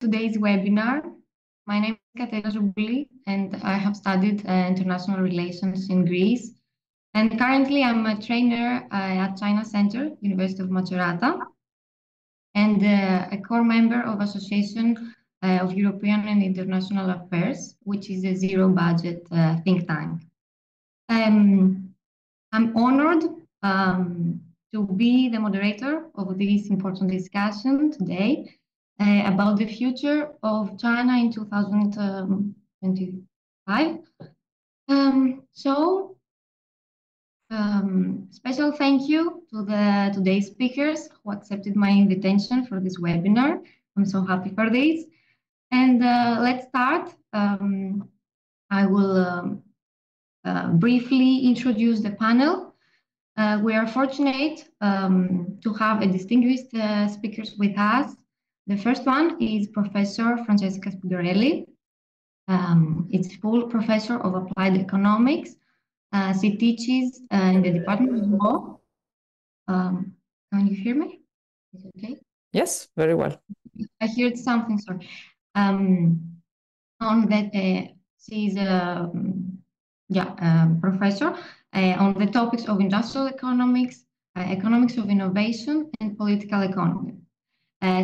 today's webinar. My name is Katerina Zoubli, and I have studied international relations in Greece. And currently, I'm a trainer at China Center, University of Macerata, and a core member of Association of European and International Affairs, which is a zero-budget think tank. I'm honored to be the moderator of this important discussion today about the future of China in 2025. Special thank you to today's speakers who accepted my invitation for this webinar. I'm so happy for this. And let's start. I will briefly introduce the panel. We are fortunate to have a distinguished speakers with us. The first one is Professor Francesca Spigarelli. It's full professor of applied economics. She teaches in the Department of Law. Can you hear me? Is it okay? Yes, very well. I heard something, sorry. On that, she's a professor on the topics of industrial economics, economics of innovation, and political economy.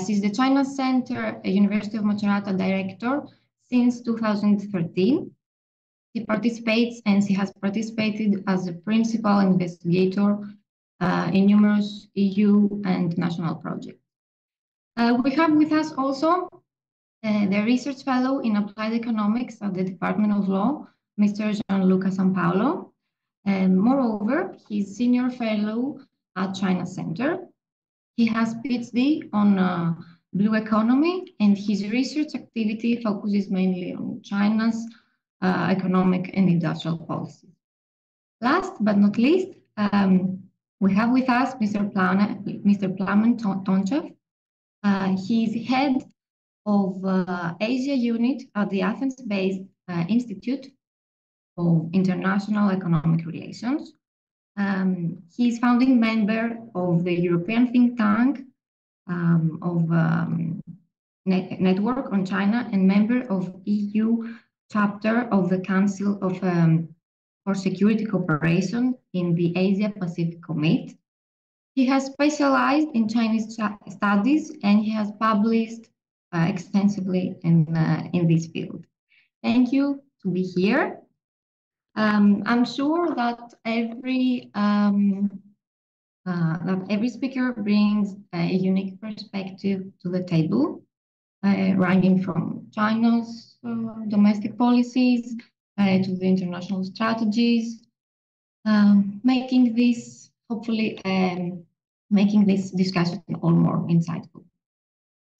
She's the China Center University of Macerata director since 2013. She participates and she has participated as a principal investigator in numerous EU and national projects. We have with us also the research fellow in applied economics at the Department of Law, Mr. Gianluca Sampaolo. And moreover, he's senior fellow at China Center. He has PhD on blue economy, and his research activity focuses mainly on China's economic and industrial policies. Last but not least, we have with us Mr. Plamen Tonchev. He's head of Asia unit at the Athens-based Institute of International Economic Relations. He's founding member of the European think tank Network on China and member of EU chapter of the Council of for Security Cooperation in the Asia-Pacific Committee. He has specialized in Chinese studies and he has published extensively in this field. Thank you to be here. I'm sure that every speaker brings a unique perspective to the table, ranging from China's domestic policies to the international strategies, making this hopefully making this discussion all more insightful.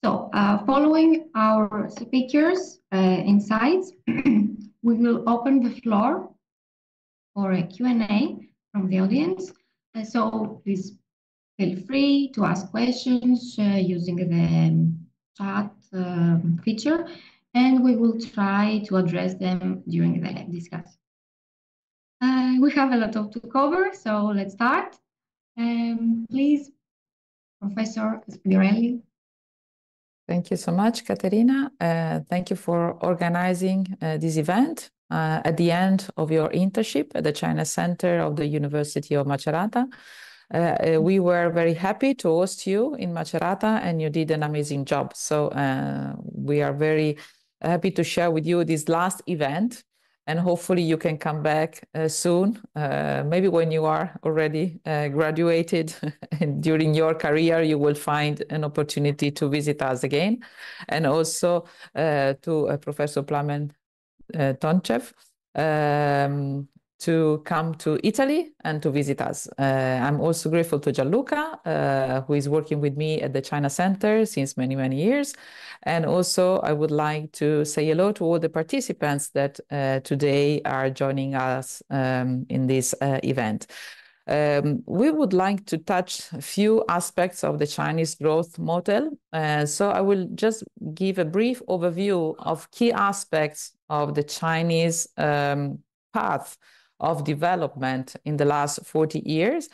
So, following our speakers' insights, we will open the floor for a Q&A from the audience. So please feel free to ask questions using the chat feature, and we will try to address them during the discussion. We have a lot to cover, so let's start. Please, Professor Spigarelli. Thank you so much, Katerina. Thank you for organizing this event at the end of your internship at the China Center of the University of Macerata. We were very happy to host you in Macerata, and you did an amazing job. So we are very happy to share with you this last event, and hopefully you can come back soon, maybe when you are already graduated and during your career, you will find an opportunity to visit us again. And also to Professor Plamen Tonchev to come to Italy and to visit us. I'm also grateful to Gianluca, who is working with me at the China Center since many, many years. And also I would like to say hello to all the participants that today are joining us in this event. We would like to touch a few aspects of the Chinese growth model. So I will just give a brief overview of key aspects of the Chinese path of development in the last 40 years.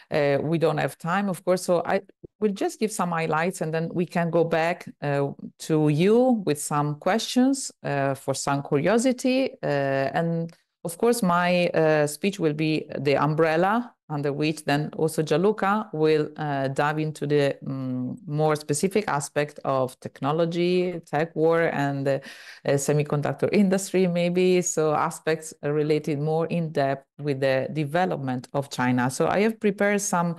We don't have time, of course, so I will just give some highlights and then we can go back to you with some questions for some curiosity. And of course, my speech will be the umbrella under which then also Gianluca will dive into the more specific aspect of technology, tech war, and the semiconductor industry, maybe. So aspects related more in depth with the development of China. So I have prepared some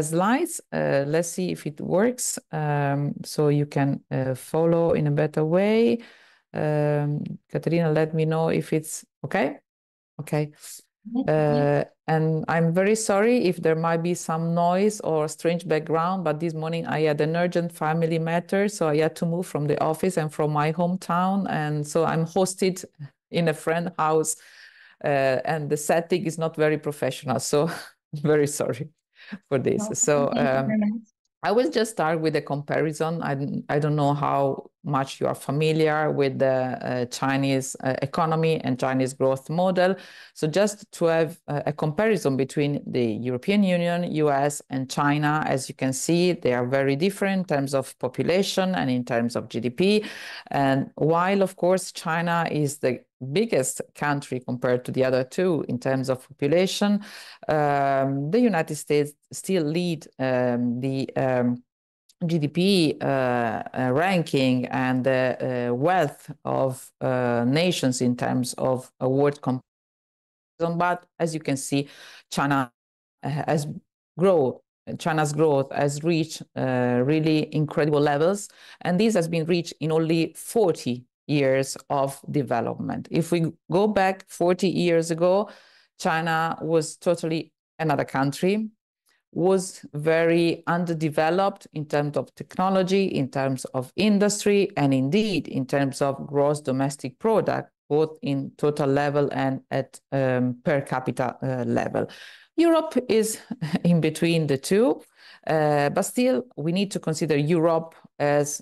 slides. Let's see if it works. So you can follow in a better way. Caterina, let me know if it's okay. Okay. And I'm very sorry if there might be some noise or strange background, but this morning I had an urgent family matter, so I had to move from the office and from my hometown, and so I'm hosted in a friend's house, and the setting is not very professional, so very sorry for this. So I will just start with a comparison. I don't know how much you are familiar with the Chinese economy and Chinese growth model. So just to have a comparison between the European Union, US, and China, as you can see, they are very different in terms of population and in terms of GDP. And while, of course, China is the biggest country compared to the other two in terms of population, the United States still lead the GDP ranking and the wealth of nations in terms of world comparison. But as you can see, China has grown. China's growth has reached really incredible levels, and this has been reached in only 40 years of development. If we go back 40 years ago, China was totally another country, was very underdeveloped in terms of technology, in terms of industry, and indeed in terms of gross domestic product, both in total level and at per capita level. Europe is in between the two, but still we need to consider Europe as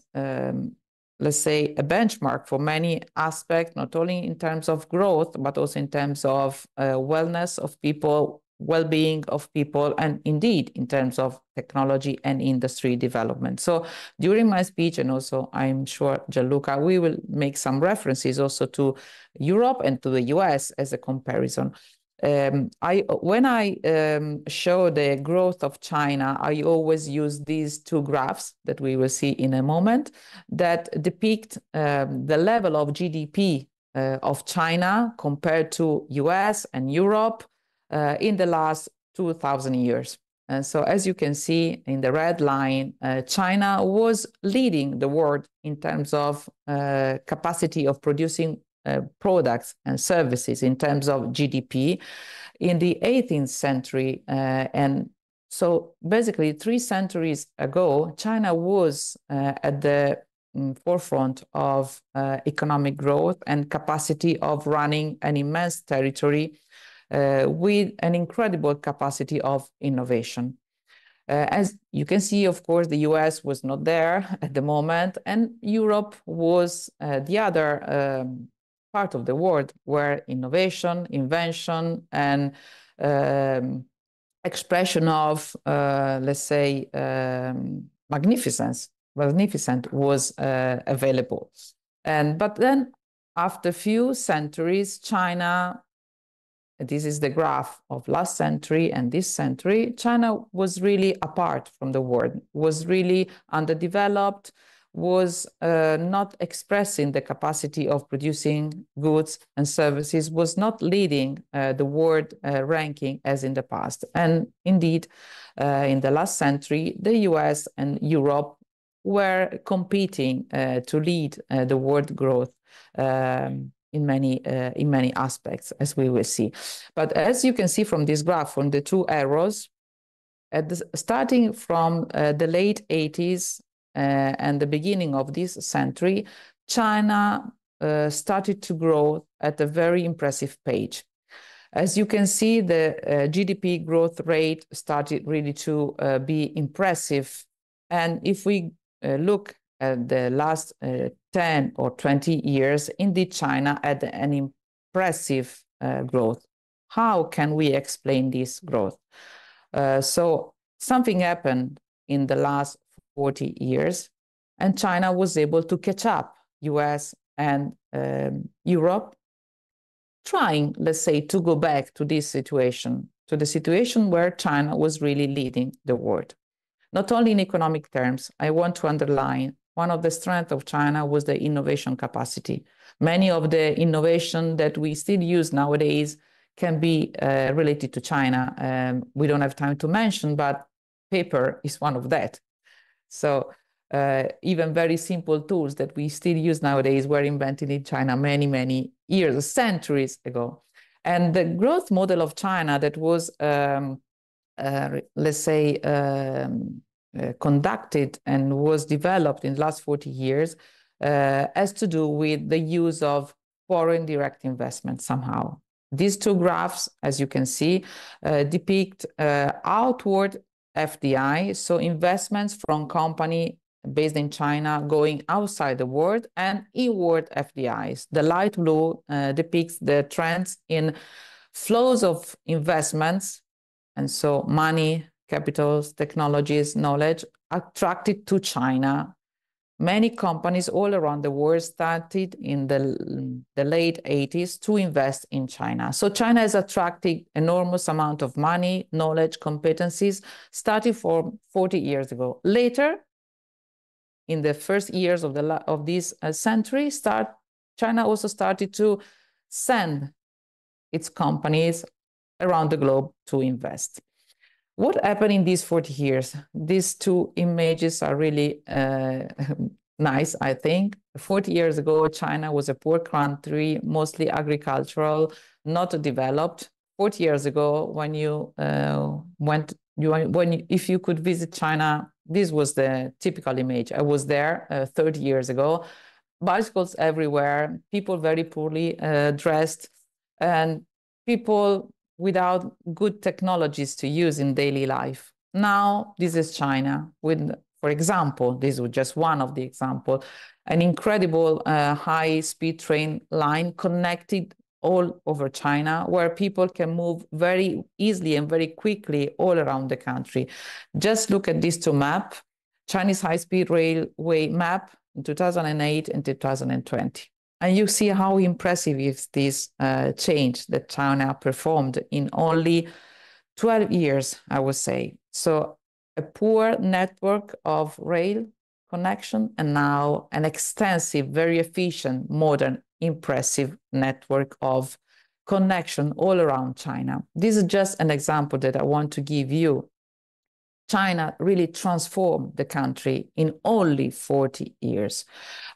let's say, a benchmark for many aspects, not only in terms of growth, but also in terms of wellness of people, well-being of people, and indeed in terms of technology and industry development. So during my speech, and also I'm sure Gianluca, we will make some references also to Europe and to the US as a comparison. When I show the growth of China, I always use these two graphs that we will see in a moment that depict the level of GDP of China compared to US and Europe in the last 2,000 years. And so as you can see in the red line, China was leading the world in terms of capacity of producing products and services in terms of GDP in the 18th century. And so basically 3 centuries ago, China was at the forefront of economic growth and capacity of running an immense territory with an incredible capacity of innovation. As you can see, of course, the US was not there at the moment, and Europe was the other part of the world where innovation, invention, and expression of, let's say, magnificent was available. But then after a few centuries, China, this is the graph of last century and this century, China was really apart from the world, was really underdeveloped, was not expressing the capacity of producing goods and services, was not leading the world ranking as in the past. And indeed, in the last century, the US and Europe were competing to lead the world growth in many aspects, as we will see. But as you can see from this graph, from the 2 arrows, starting from the late 80s and the beginning of this century, China started to grow at a very impressive pace. As you can see, the GDP growth rate started really to be impressive. And if we look at the last 10 or 20 years, indeed China had an impressive growth. How can we explain this growth? So something happened in the last 40 years, and China was able to catch up US and Europe, trying, let's say, to go back to this situation, to the situation where China was really leading the world. Not only in economic terms, I want to underline one of the strengths of China was the innovation capacity. Many of the innovation that we still use nowadays can be related to China. We don't have time to mention, but paper is one of that. So even very simple tools that we still use nowadays were invented in China many, many years, centuries ago. And the growth model of China that was let's say, conducted and was developed in the last 40 years has to do with the use of foreign direct investment somehow. These two graphs, as you can see, depict outward FDI, so investments from company based in China going outside the world, and inward FDIs. The light blue depicts the trends in flows of investments, and so money, capitals, technologies, knowledge attracted to China. Many companies all around the world started in the late 80s to invest in China. So China has attracted enormous amount of money, knowledge, competencies, starting from 40 years ago. Later, in the first years of this century, China also started to send its companies around the globe to invest. What happened in these 40 years? These two images are really nice, I think. 40 years ago, China was a poor country, mostly agricultural, not developed. 40 years ago, when you if you could visit China, this was the typical image. I was there 30 years ago. Bicycles everywhere, people very poorly dressed, and people without good technologies to use in daily life. Now, this is China with, for example, this was just one of the examples, an incredible high-speed train line connected all over China, where people can move very easily and very quickly all around the country. Just look at these two maps, Chinese high-speed railway map in 2008 and 2020. And you see how impressive is this change that China performed in only 12 years, I would say. So a poor network of rail connection, and now an extensive, very efficient, modern, impressive network of connection all around China. This is just an example that I want to give you. China really transformed the country in only 40 years.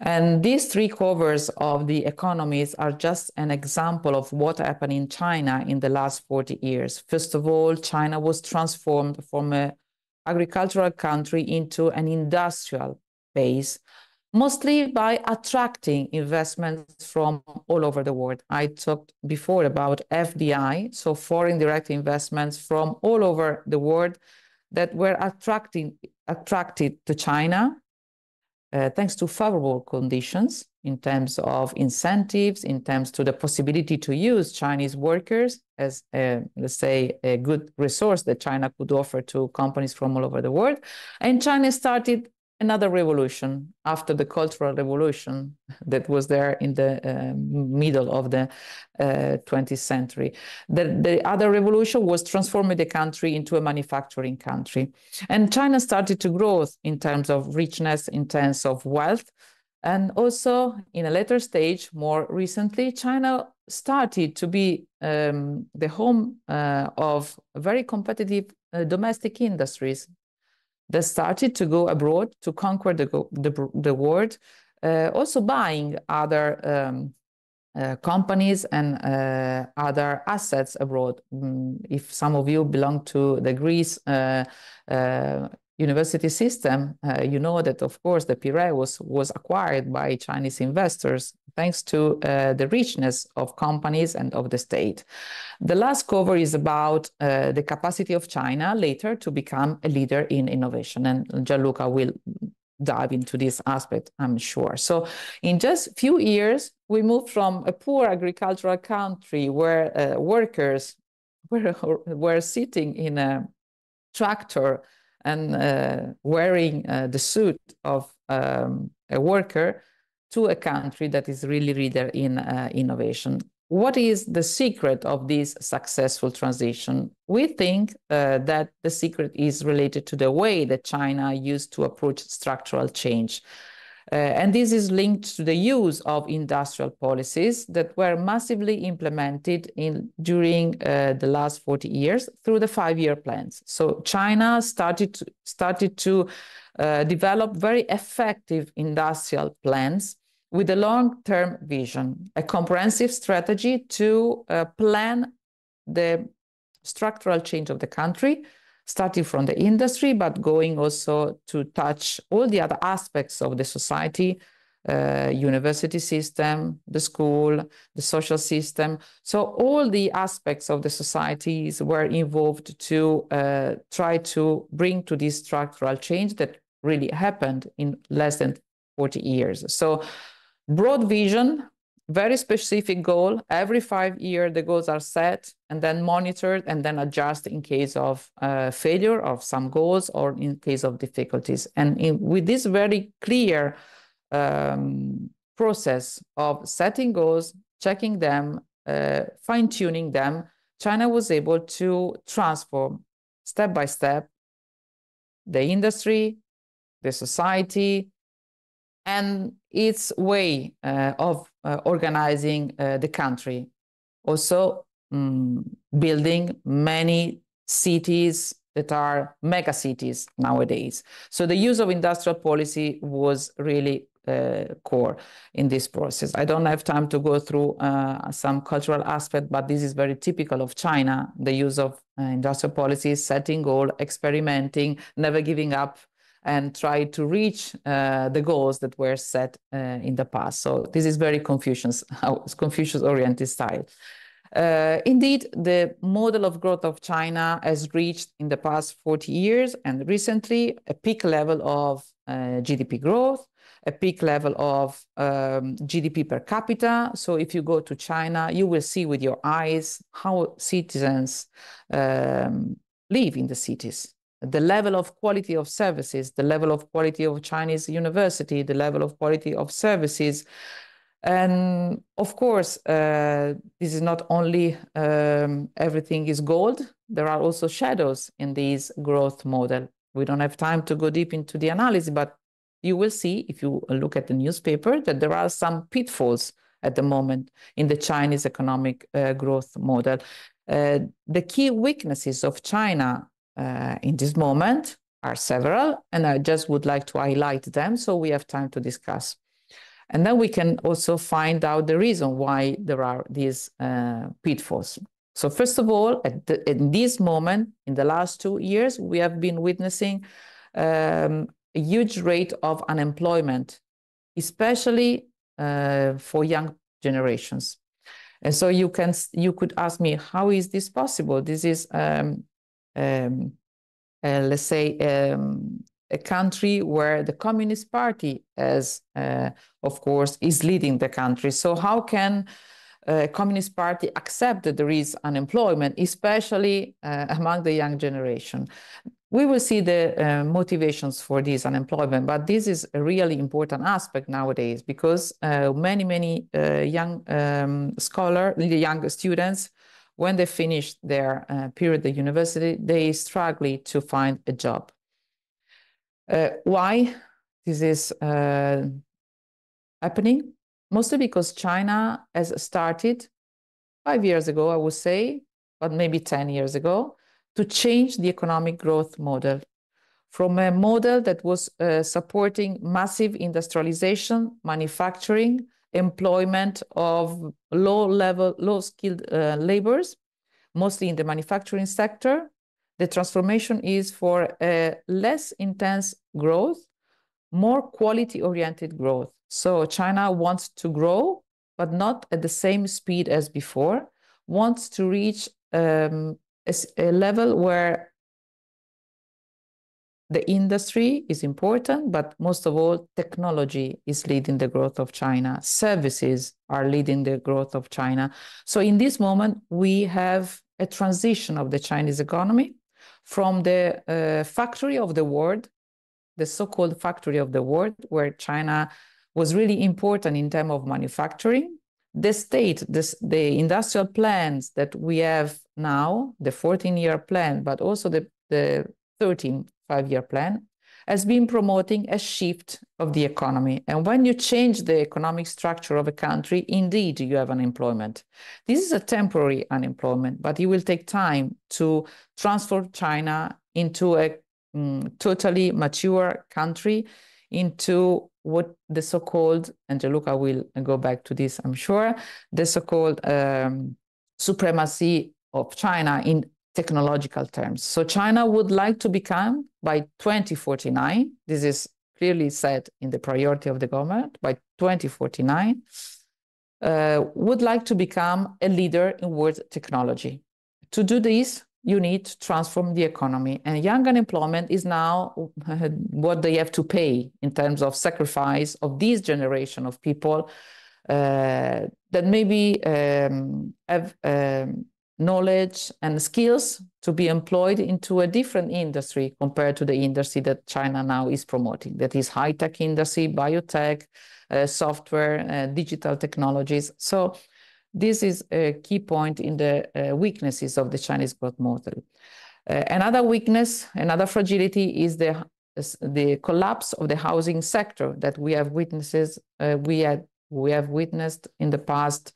And these three covers of the economies are just an example of what happened in China in the last 40 years. First of all, China was transformed from an agricultural country into an industrial base, mostly by attracting investments from all over the world. I talked before about FDI, so foreign direct investments from all over the world that were attracted to China thanks to favorable conditions in terms of incentives, in terms to the possibility to use Chinese workers as, let's say, a good resource that China could offer to companies from all over the world. And China started another revolution after the Cultural Revolution that was there in the middle of the 20th century. The other revolution was transforming the country into a manufacturing country. And China started to grow in terms of richness, in terms of wealth. And also, in a later stage, more recently, China started to be the home of very competitive domestic industries that started to go abroad to conquer the world, also buying other companies and other assets abroad. If some of you belong to the Greece university system, you know that, of course, the Piraeus was acquired by Chinese investors thanks to the richness of companies and of the state. The last cover is about the capacity of China later to become a leader in innovation, and Gianluca will dive into this aspect, I'm sure. So in just a few years, we moved from a poor agricultural country where workers were sitting in tractor and wearing the suit of a worker to a country that is really leader in innovation. What is the secret of this successful transition? We think that the secret is related to the way that China used to approach structural change. And this is linked to the use of industrial policies that were massively implemented during the last 40 years through the 5-year plans. So China started to develop very effective industrial plans with a long-term vision, a comprehensive strategy to plan the structural change of the country, starting from the industry, but going also to touch all the other aspects of the society, university system, the school, the social system. So all the aspects of the societies were involved to try to bring to this structural change that really happened in less than 40 years. So broad vision, very specific goal. Every 5 years, the goals are set and then monitored and then adjusted in case of failure of some goals or in case of difficulties. And with this very clear process of setting goals, checking them, fine-tuning them, China was able to transform step by step the industry, the society, and its way of organizing the country. Also building many cities that are mega cities nowadays. So the use of industrial policy was really core in this process. I don't have time to go through some cultural aspect, but this is very typical of China, the use of industrial policies, setting goal, experimenting, never giving up, and try to reach the goals that were set in the past. So this is very Confucius-oriented style. Indeed, the model of growth of China has reached in the past 40 years and recently a peak level of GDP growth, a peak level of GDP per capita. So if you go to China, you will see with your eyes how citizens live in the cities. The level of quality of services, the level of quality of Chinese university, the level of quality of services. And of course, this is not only everything is gold, there are also shadows in this growth model. We don't have time to go deep into the analysis, but you will see, if you look at the newspaper, that there are some pitfalls at the moment in the Chinese economic growth model. The key weaknesses of China in this moment are several, and I just would like to highlight them so we have time to discuss. And then we can also find out the reason why there are these pitfalls. So first of all, in this moment, in the last 2 years, we have been witnessing a huge rate of unemployment, especially for young generations. And so you could ask me, how is this possible? This is let's say, a country where the Communist Party of course, is leading the country. So how can a Communist Party accept that there is unemployment, especially among the young generation? We will see the motivations for this unemployment, but this is a really important aspect nowadays because many young young students, when they finish their period at university, they struggle to find a job. Why this is happening? Mostly because China has started 5 years ago, I would say, but maybe 10 years ago, to change the economic growth model from a model that was supporting massive industrialization, manufacturing, employment of low-skilled laborers, mostly in the manufacturing sector. The transformation is for a less intense growth, more quality-oriented growth. So China wants to grow, but not at the same speed as before, wants to reach a level where the industry is important, but most of all, technology is leading the growth of China. Services are leading the growth of China. So in this moment, we have a transition of the Chinese economy from the factory of the world, the so-called factory of the world, where China was really important in terms of manufacturing. The state, the industrial plans that we have now, the 14-year plan, but also the 13 5-year plan, has been promoting a shift of the economy. And when you change the economic structure of a country, indeed, you have unemployment. This is a temporary unemployment, but it will take time to transform China into a totally mature country, into what the so-called, and Gianluca will go back to this, I'm sure, the so-called supremacy of China in technological terms. So China would like to become, by 2049, this is clearly said in the priority of the government, by 2049, would like to become a leader in world technology. To do this, you need to transform the economy. And young unemployment is now what they have to pay in terms of sacrifice of this generation of people that maybe have knowledge and skills to be employed into a different industry compared to the industry that China now is promoting. That is high-tech industry, biotech, software, digital technologies. So this is a key point in the weaknesses of the Chinese growth model. Another weakness, another fragility is the collapse of the housing sector that we have witnessed in the past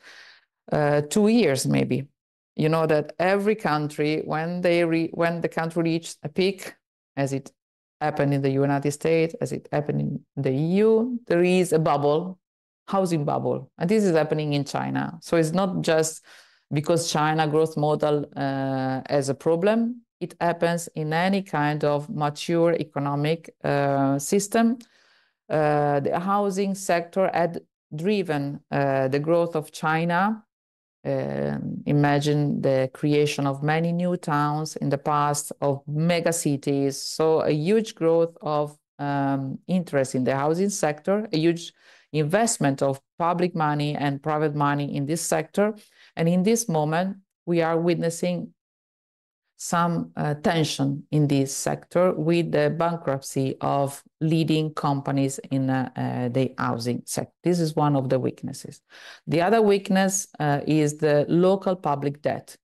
2 years, maybe. You know that every country, when the country reached a peak, as it happened in the United States, as it happened in the EU, there is a bubble, housing bubble. And this is happening in China. So it's not just because China growth model has a problem. It happens in any kind of mature economic system. The housing sector had driven the growth of China. Imagine the creation of many new towns in the past, of mega cities. So a huge growth of interest in the housing sector, a huge investment of public money and private money in this sector. And in this moment, we are witnessing some tension in this sector with the bankruptcy of leading companies in the housing sector. This is one of the weaknesses. The other weakness is the local public debt.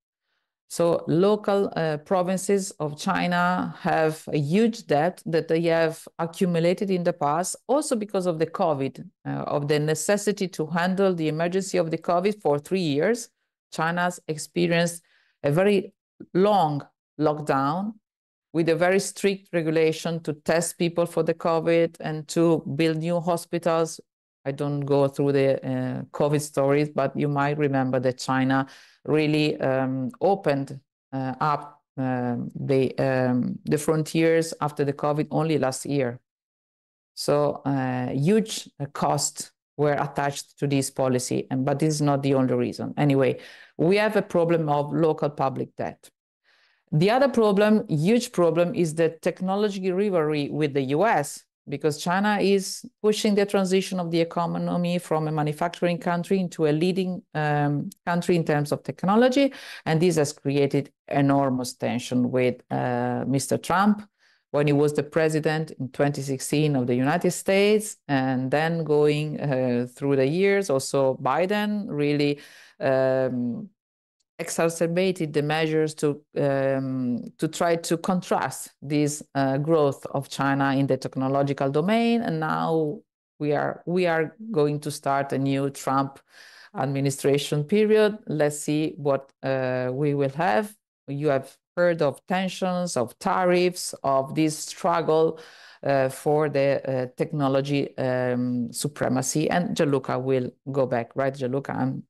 So local provinces of China have a huge debt that they have accumulated in the past, also because of the COVID, of the necessity to handle the emergency of the COVID for 3 years. China's experienced a very long lockdown with a very strict regulation to test people for the COVID and to build new hospitals. I don't go through the COVID stories, but you might remember that China really opened up the frontiers after the COVID only last year. So huge costs were attached to this policy, but this is not the only reason. Anyway, we have a problem of local public debt. The other problem, huge problem, is the technology rivalry with the US, because China is pushing the transition of the economy from a manufacturing country into a leading country in terms of technology. And this has created enormous tension with Mr. Trump when he was the president in 2016 of the United States, and then going through the years, also Biden really exacerbated the measures to try to contrast this growth of China in the technological domain. And now we are going to start a new Trump administration period. Let's see what we will have. You have heard of tensions, of tariffs, of this struggle for the technology supremacy. And Gianluca will go back, right, Gianluca? I'm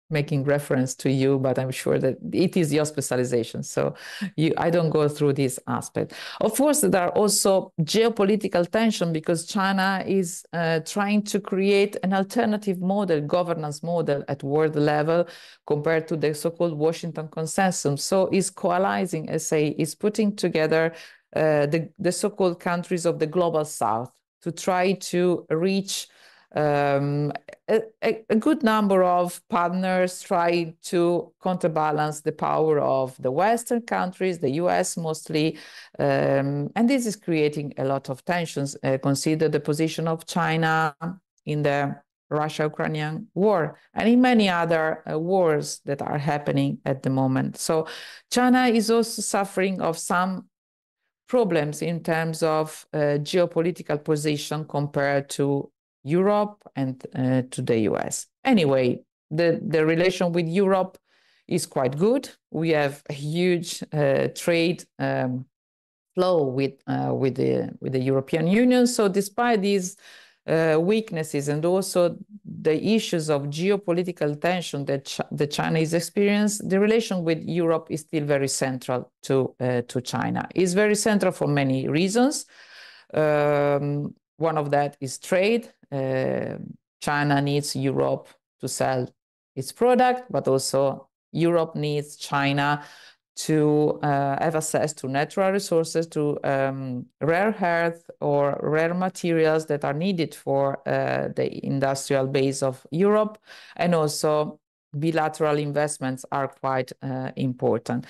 making reference to you, but I'm sure that it is your specialization. So I don't go through this aspect. Of course, there are also geopolitical tension because China is trying to create an alternative model, governance model at world level compared to the so-called Washington consensus. So it's coalescing, is putting together the so-called countries of the global South to try to reach a good number of partners try to counterbalance the power of the Western countries, the US mostly, and this is creating a lot of tensions. Consider the position of China in the Russia-Ukrainian war and in many other wars that are happening at the moment. So China is also suffering of some problems in terms of geopolitical position compared to Europe and to the US. Anyway, the relation with Europe is quite good. We have a huge trade flow with the European Union. So despite these weaknesses and also the issues of geopolitical tension that the China is experiencing, the relation with Europe is still very central to China. It's very central for many reasons. One of that is trade. China needs Europe to sell its product, but also Europe needs China to have access to natural resources, to rare earth or rare materials that are needed for the industrial base of Europe. And also bilateral investments are quite important.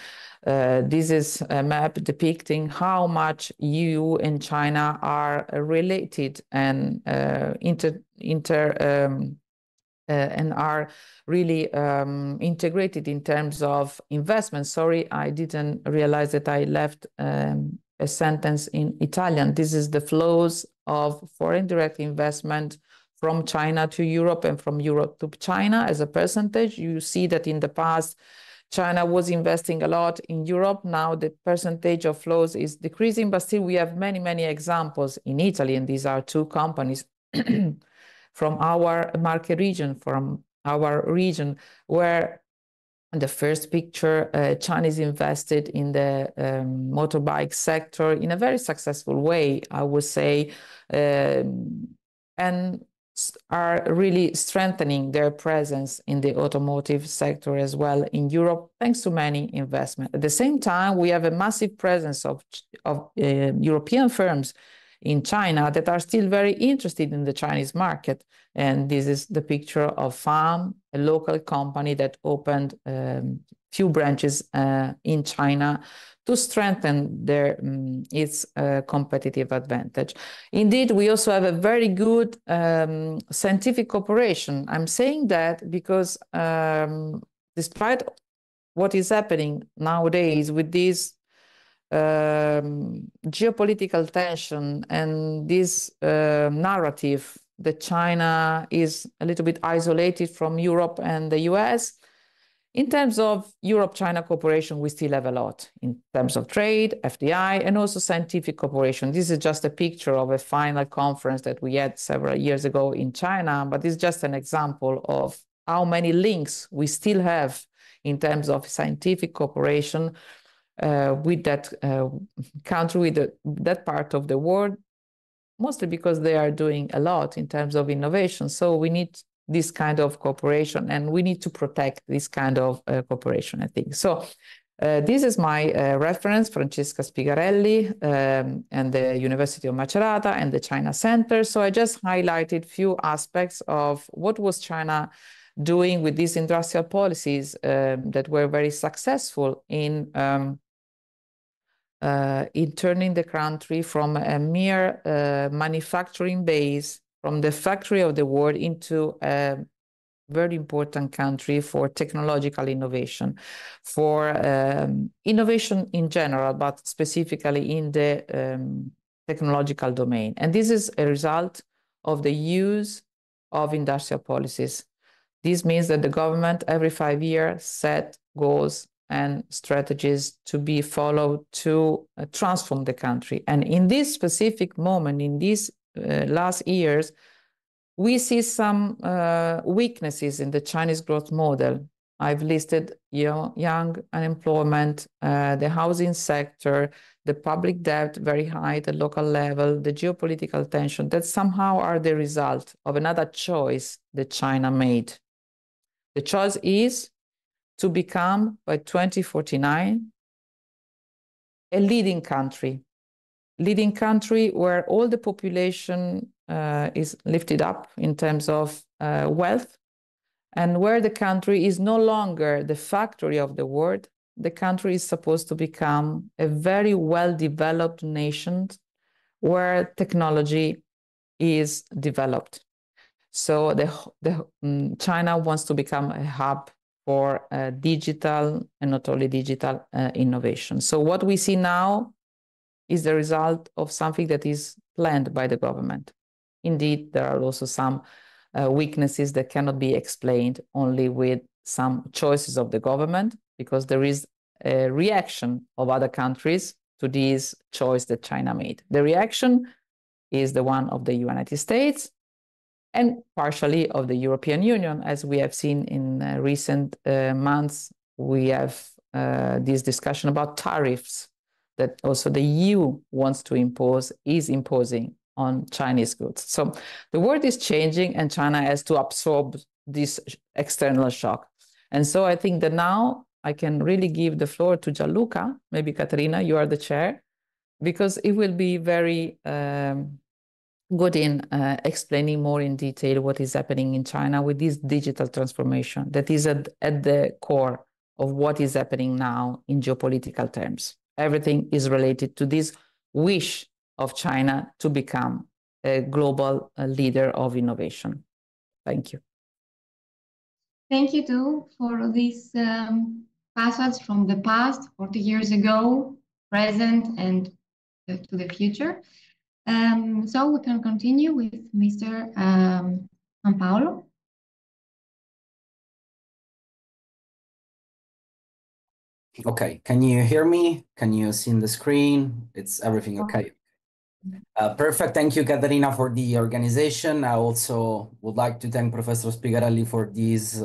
This is a map depicting how much EU and China are related and and are really integrated in terms of investment. Sorry, I didn't realize that I left a sentence in Italian. This is the flows of foreign direct investment from China to Europe and from Europe to China as a percentage. You see that in the past, China was investing a lot in Europe. Now the percentage of flows is decreasing, but still we have many, many examples in Italy, and these are two companies from our market region, from our region, where the first picture, Chinese invested in the motorbike sector in a very successful way, I would say, and are really strengthening their presence in the automotive sector as well in Europe, thanks to many investments. At the same time, we have a massive presence of European firms in China that are still very interested in the Chinese market. And this is the picture of FAM, a local company that opened few branches in China to strengthen its competitive advantage. Indeed, we also have a very good scientific cooperation. I'm saying that because despite what is happening nowadays with this geopolitical tension and this narrative that China is a little bit isolated from Europe and the US, in terms of Europe-China cooperation, we still have a lot in terms of trade, FDI, and also scientific cooperation. This is just a picture of a final conference that we had several years ago in China, but it's just an example of how many links we still have in terms of scientific cooperation with that country, with that part of the world, mostly because they are doing a lot in terms of innovation. So we need this kind of cooperation, and we need to protect this kind of cooperation, I think. So this is my reference, Francesca Spigarelli and the University of Macerata and the China Center. So I just highlighted few aspects of what was China doing with these industrial policies that were very successful in turning the country from a mere manufacturing base, from the factory of the world, into a very important country for technological innovation, for innovation in general, but specifically in the technological domain. And this is a result of the use of industrial policies. This means that the government every 5 years set goals and strategies to be followed to transform the country. And in this specific moment, in these last years, we see some weaknesses in the Chinese growth model. I've listed young unemployment, the housing sector, the public debt very high at the local level, the geopolitical tension that somehow are the result of another choice that China made. The choice is to become, by 2049, a leading country where all the population is lifted up in terms of wealth, and where the country is no longer the factory of the world, the country is supposed to become a very well-developed nation where technology is developed. So China wants to become a hub for digital, and not only digital, innovation. So what we see now is the result of something that is planned by the government. Indeed, there are also some weaknesses that cannot be explained only with some choices of the government, because there is a reaction of other countries to this choice that China made. The reaction is the one of the United States and partially of the European Union. As we have seen in recent months, we have this discussion about tariffs that also the EU wants to impose, is imposing on Chinese goods. So the world is changing and China has to absorb this external shock. And so I think that now I can really give the floor to Gianluca. Maybe Caterina, you are the chair, because it will be very good in explaining more in detail what is happening in China with this digital transformation that is at the core of what is happening now in geopolitical terms. Everything is related to this wish of China to become a global leader of innovation. Thank you. Thank you too for this passage from the past, 40 years ago, present, and to the future. So we can continue with Mr. Sampaolo. Okay, can you hear me? Can you see the screen? It's everything okay? Perfect. Thank you, Caterina, for the organization. I also would like to thank Professor Spigarelli for this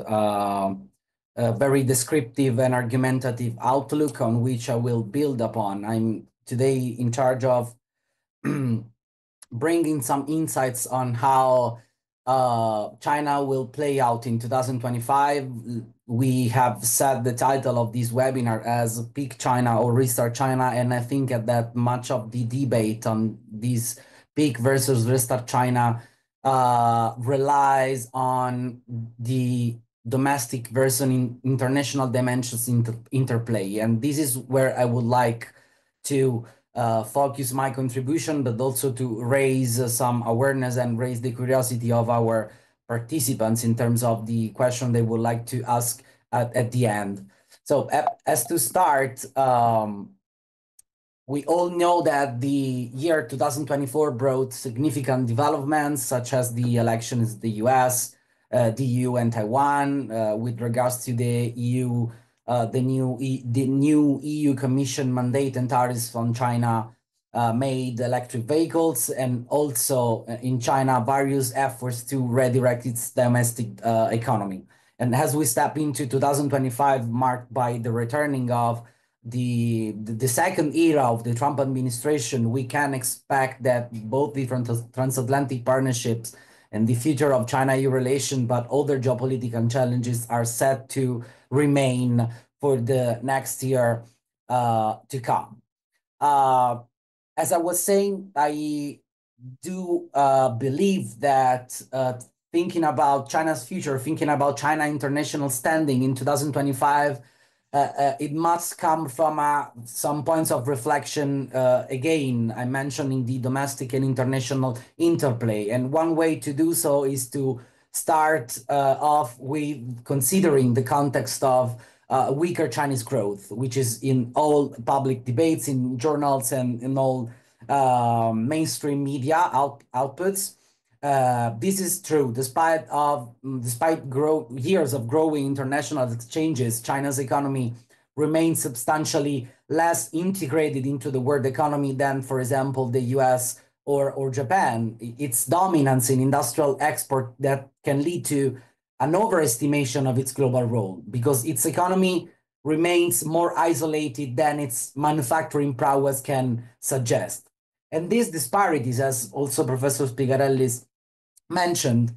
very descriptive and argumentative outlook on which I will build upon. I'm today in charge of bringing some insights on how China will play out in 2025. We have set the title of this webinar as Peak China or Restart China, and I think that much of the debate on this peak versus restart China relies on the domestic versus international dimensions interplay. And this is where I would like to focus my contribution, but also to raise some awareness and raise the curiosity of our participants in terms of the question they would like to ask at the end. So as to start, we all know that the year 2024 brought significant developments, such as the elections in the US, the EU and Taiwan, with regards to the EU, the new EU Commission mandate and tariffs on China made electric vehicles, and also in China, various efforts to redirect its domestic economy. And as we step into 2025, marked by the returning of the second era of the Trump administration, we can expect that both the transatlantic partnerships and the future of China-EU relation, but other geopolitical challenges are set to remain for the next year to come. As I was saying, I do believe that thinking about China's future, thinking about China international standing in 2025, it must come from some points of reflection. Again, I mentioned in the domestic and international interplay. And one way to do so is to start off with considering the context of weaker Chinese growth, which is in all public debates, in journals, and in all mainstream media outputs. This is true. Despite years of growing international exchanges, China's economy remains substantially less integrated into the world economy than, for example, the US or Japan. Its dominance in industrial export that can lead to an overestimation of its global role, because its economy remains more isolated than its manufacturing prowess can suggest. And these disparities, as also Professor Spigarelli mentioned,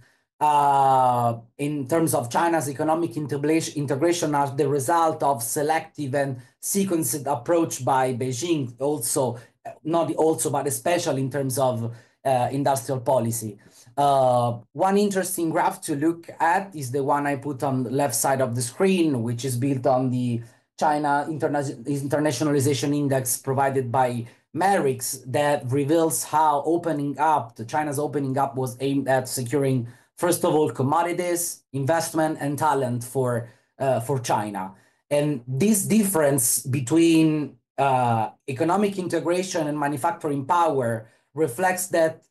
in terms of China's economic integration, are the result of selective and sequenced approach by Beijing, but especially in terms of industrial policy. One interesting graph to look at is the one I put on the left side of the screen, which is built on the China Internationalization Index provided by Merix, that reveals how China's opening up was aimed at securing, first of all, commodities, investment, and talent for China. And this difference between economic integration and manufacturing power reflects that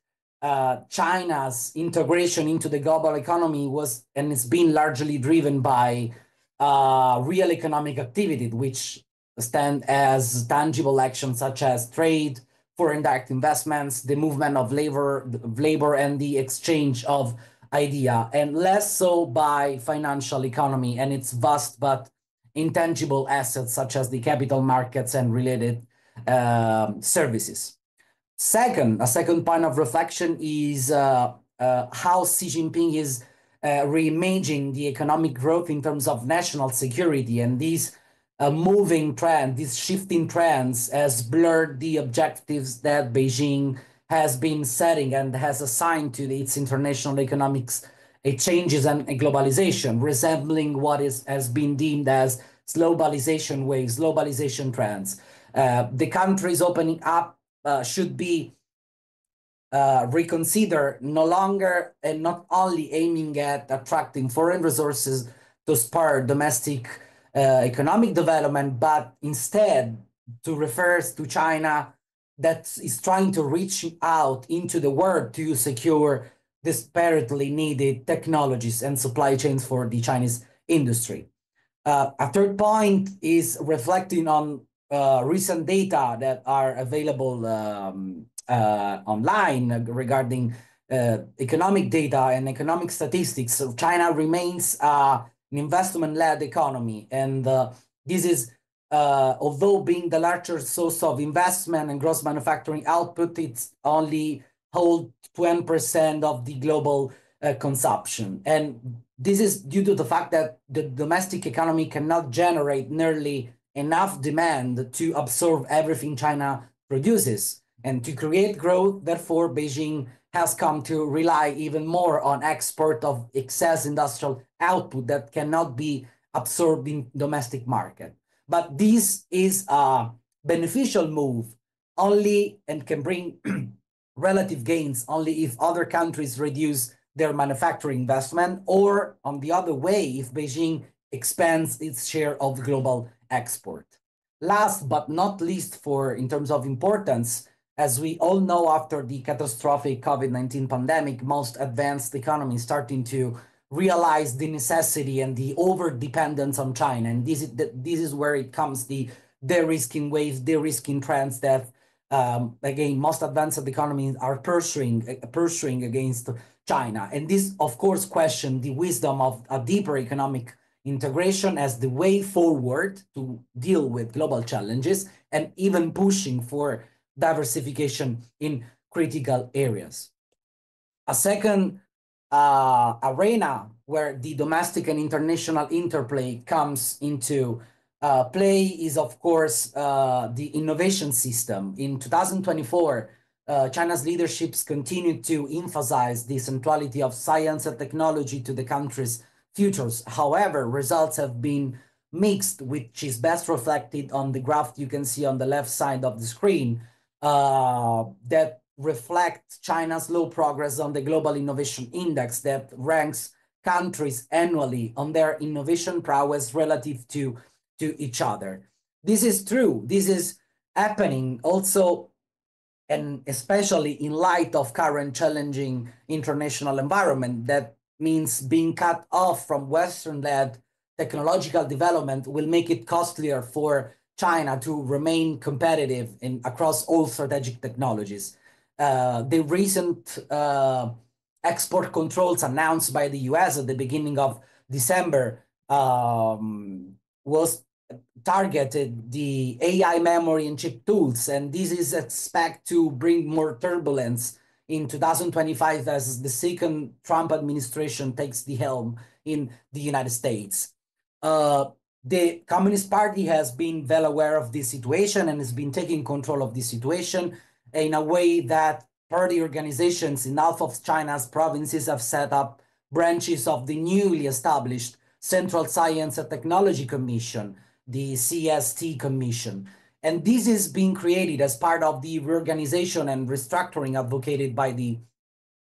China's integration into the global economy was and is being largely driven by real economic activity, which stand as tangible actions such as trade, foreign direct investments, the movement of labor and the exchange of idea, and less so by financial economy and its vast but intangible assets such as the capital markets and related services. A second point of reflection is how Xi Jinping is reimaging the economic growth in terms of national security, and these moving trend, these shifting trends has blurred the objectives that Beijing has been setting and has assigned to its international economics changes and globalization, resembling what has been deemed as globalization waves, globalization trends. The countries opening up should be reconsidered, no longer and not only aiming at attracting foreign resources to spur domestic economic development, but instead to refer to China that is trying to reach out into the world to secure desperately needed technologies and supply chains for the Chinese industry. A third point is reflecting on recent data that are available online regarding economic data and economic statistics. So China remains an investment-led economy, and this is although being the largest source of investment and gross manufacturing output, it's only hold 20% of the global consumption. And this is due to the fact that the domestic economy cannot generate nearly enough demand to absorb everything China produces. And to create growth, therefore, Beijing has come to rely even more on export of excess industrial output that cannot be absorbed in domestic market. But this is a beneficial move only and can bring relative gains only if other countries reduce their manufacturing investment, or on the other way, if Beijing expands its share of global export. Last but not least, in terms of importance, as we all know, after the catastrophic COVID-19 pandemic, most advanced economies starting to realize the necessity and the over-dependence on China. And this is where it comes the de-risking waves, de-risking trends that, again, most advanced economies are pursuing against China. And this, of course, question the wisdom of a deeper economic integration as the way forward to deal with global challenges, and even pushing for diversification in critical areas. A second arena where the domestic and international interplay comes into play is, of course, the innovation system. In 2024, China's leaderships continued to emphasize the centrality of science and technology to the country's futures. However, results have been mixed, which is best reflected on the graph you can see on the left side of the screen, that reflect China's low progress on the Global Innovation Index that ranks countries annually on their innovation prowess relative to each other. This is true. This is happening also, and especially in light of current challenging international environment. That means being cut off from Western-led technological development will make it costlier for China to remain competitive across all strategic technologies. The recent export controls announced by the US at the beginning of December was targeted the AI memory and chip tools, and this is expected to bring more turbulence in 2025 as the second Trump administration takes the helm in the United States. The Communist Party has been well aware of this situation and has been taking control of this situation in a way that party organizations in half of China's provinces have set up branches of the newly established Central Science and Technology Commission, the CST Commission. And this is being created as part of the reorganization and restructuring advocated by the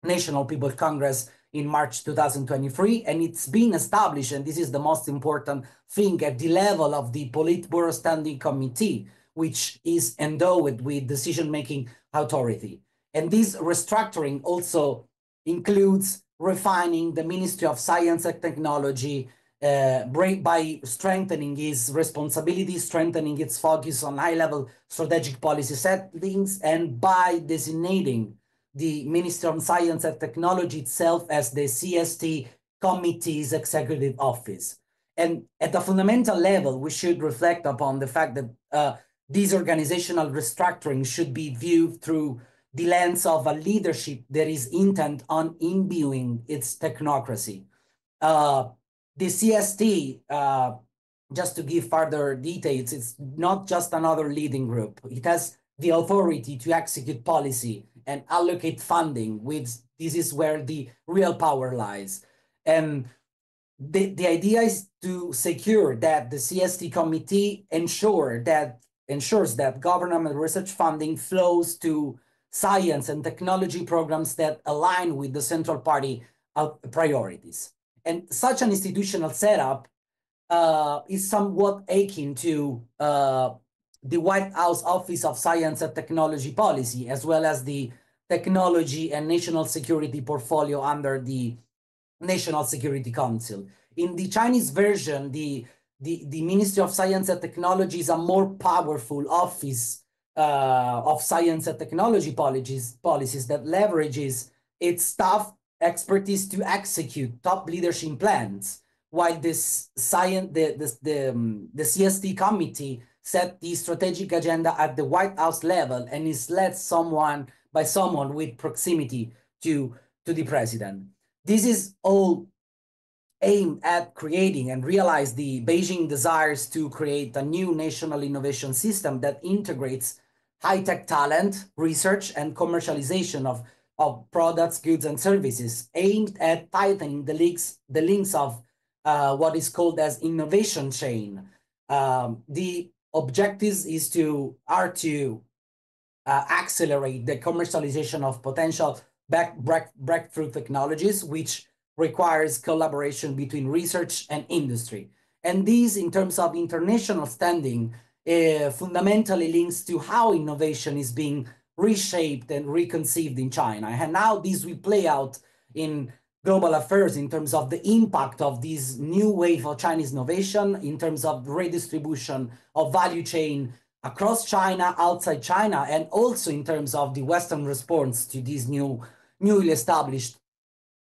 National People's Congress in March 2023, and it's been established, and this is the most important thing, at the level of the Politburo Standing Committee, which is endowed with decision-making authority. And this restructuring also includes refining the Ministry of Science and Technology by strengthening its responsibilities, strengthening its focus on high-level strategic policy settings, and by designating the Ministry of Science and Technology itself as the CST Committee's executive office. And at the fundamental level, we should reflect upon the fact that this organizational restructuring should be viewed through the lens of a leadership that is intent on imbuing its technocracy. The CST, just to give further details, it's not just another leading group. It has the authority to execute policy and allocate funding. This is where the real power lies. And the idea is to secure that the CST committee ensures that government research funding flows to science and technology programs that align with the central party priorities. And such an institutional setup is somewhat akin to the White House Office of Science and Technology Policy, as well as the Technology and National Security portfolio under the National Security Council. In the Chinese version, the Ministry of Science and Technology is a more powerful office of science and technology policies that leverages its staff expertise to execute top leadership plans, while the CST committee set the strategic agenda at the White House level and is led by someone with proximity to the president. This is all aimed at creating and realize the Beijing desires to create a new national innovation system that integrates high-tech talent, research, and commercialization of products, goods, and services, aimed at tightening the links of what is called as innovation chain. The objectives are to accelerate the commercialization of potential breakthrough technologies, which requires collaboration between research and industry. And this, in terms of international standing, fundamentally links to how innovation is being reshaped and reconceived in China. And how this will play out in global affairs in terms of the impact of this new wave of Chinese innovation, in terms of redistribution of value chain across China, outside China, and also in terms of the Western response to this newly established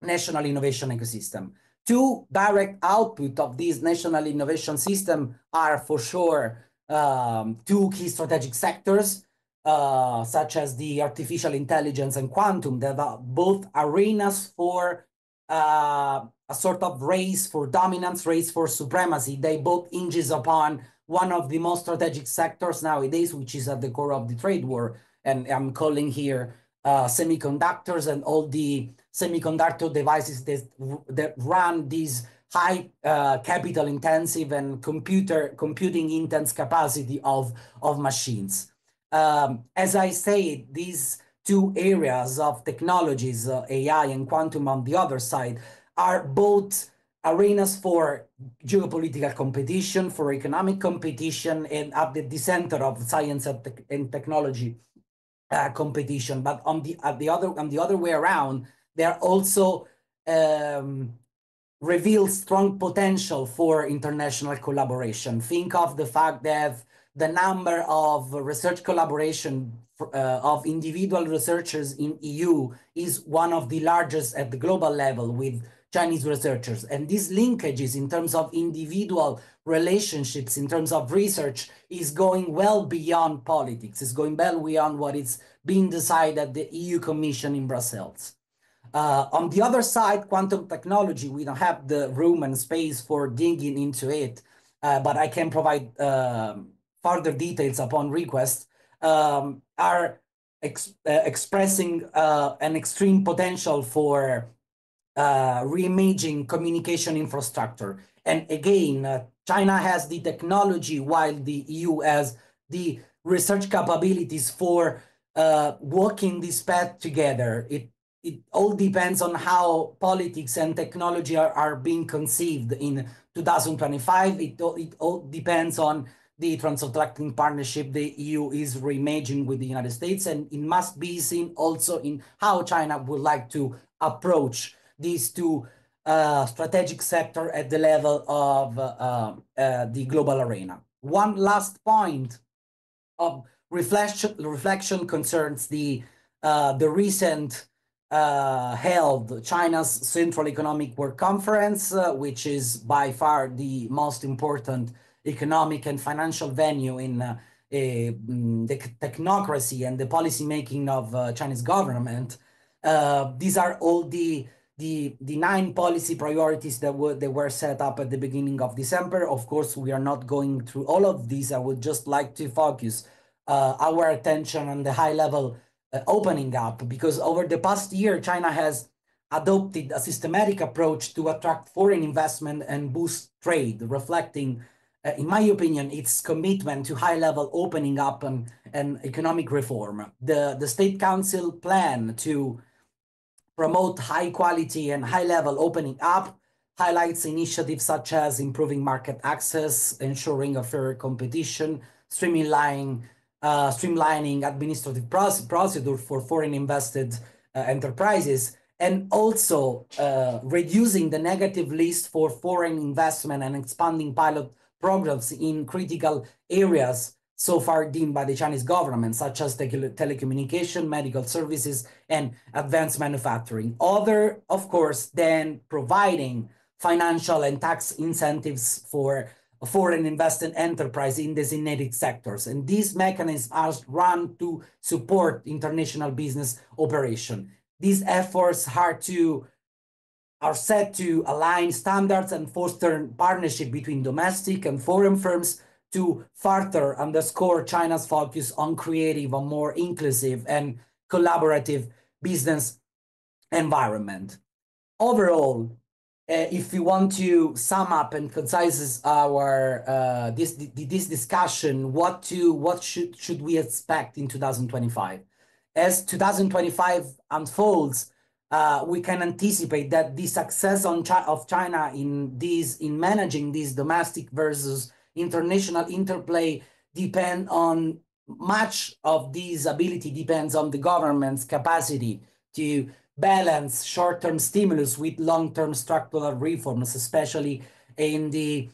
national innovation ecosystem. Two direct output of this national innovation system are for sure two key strategic sectors, such as the artificial intelligence and quantum, that are both arenas for a sort of race for dominance, race for supremacy. They both hinges upon one of the most strategic sectors nowadays, which is at the core of the trade war. And I'm calling here semiconductors and all the semiconductor devices that run these high capital intensive and computing intense capacity of machines. As I say, these two areas of technologies, AI and quantum on the other side, are both arenas for geopolitical competition, for economic competition, and at the center of science and technology competition. But on the other way around, they are also reveal strong potential for international collaboration. Think of the fact that the number of research collaboration of individual researchers in EU is one of the largest at the global level with Chinese researchers. And these linkages in terms of individual relationships, in terms of research, is going well beyond politics. It's going well beyond what is being decided at the EU Commission in Brussels. On the other side, quantum technology, we don't have the room and space for digging into it, but I can provide further details upon request, are expressing an extreme potential for reimaging communication infrastructure. And again, China has the technology while the EU has the research capabilities for walking this path together. It all depends on how politics and technology are being conceived in 2025. It all depends on the transatlantic partnership the EU is reimaging with the United States, and it must be seen also in how China would like to approach these two strategic sector at the level of the global arena. One last point of reflection concerns the recent held China's Central Economic Work Conference, which is by far the most important economic and financial venue in the technocracy and the policy making of Chinese government. These are all the 9 policy priorities that were set up at the beginning of December. Of course, we are not going through all of these. I would just like to focus our attention on the high level opening up, because over the past year, China has adopted a systematic approach to attract foreign investment and boost trade, reflecting, in my opinion, its commitment to high level opening up and economic reform. The State Council plan to promote high quality and high level opening up highlights initiatives such as improving market access, ensuring a fair competition, streamlining administrative procedure for foreign invested enterprises, and also reducing the negative list for foreign investment and expanding pilot programs in critical areas so far deemed by the Chinese government, such as telecommunication, medical services, and advanced manufacturing. Other, of course, than providing financial and tax incentives for foreign invested enterprise in designated sectors. And these mechanisms are run to support international business operation. These efforts are set to align standards and foster partnership between domestic and foreign firms to further underscore China's focus on creating a more inclusive and collaborative business environment. Overall, if we want to sum up and concise our this discussion, what should we expect in 2025? As 2025 unfolds, we can anticipate that the success of China in managing these domestic versus international interplay depend on much of this ability depends on the government's capacity to balance short-term stimulus with long-term structural reforms, especially in the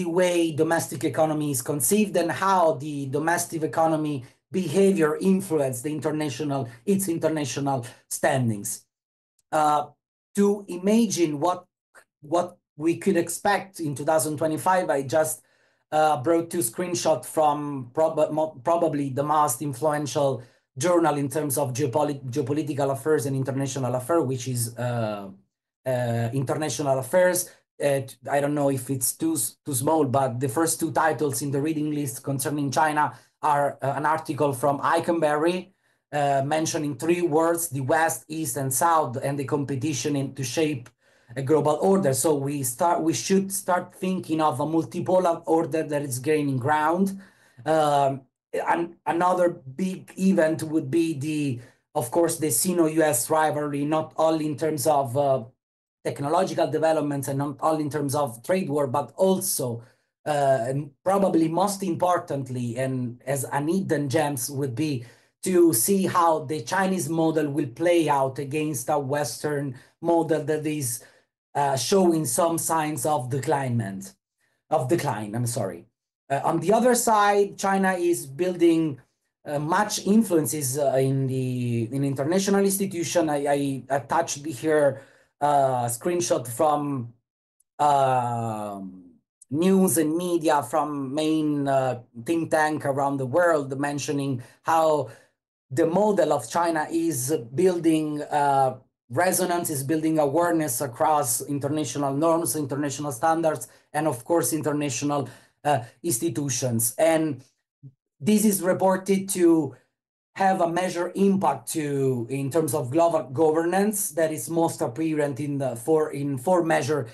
way domestic economy is conceived and how the domestic economy behavior influence its international standings. To imagine what we could expect in 2025, I just brought 2 screenshots from probably the most influential journal in terms of geopolitical affairs and international affairs, which is International Affairs. I don't know if it's too small, but the first 2 titles in the reading list concerning China are an article from Eikenberry mentioning 3 words: the West, East, and South, and the competition to shape a global order. So we should start thinking of a multipolar order that is gaining ground. And another big event would be of course, the Sino-US rivalry, not only in terms of technological developments and not only in terms of trade war, but also, and probably most importantly, and as an hidden gems would be to see how the Chinese model will play out against a Western model that is showing some signs of decline. I'm sorry. On the other side, China is building much influences in international institution. I attached here a screenshot from news and media from main think tank around the world, mentioning how the model of China is building resonance, is building awareness across international norms, international standards, and of course, international institutions. And this is reported to have a measured impact in terms of global governance that is most apparent in four major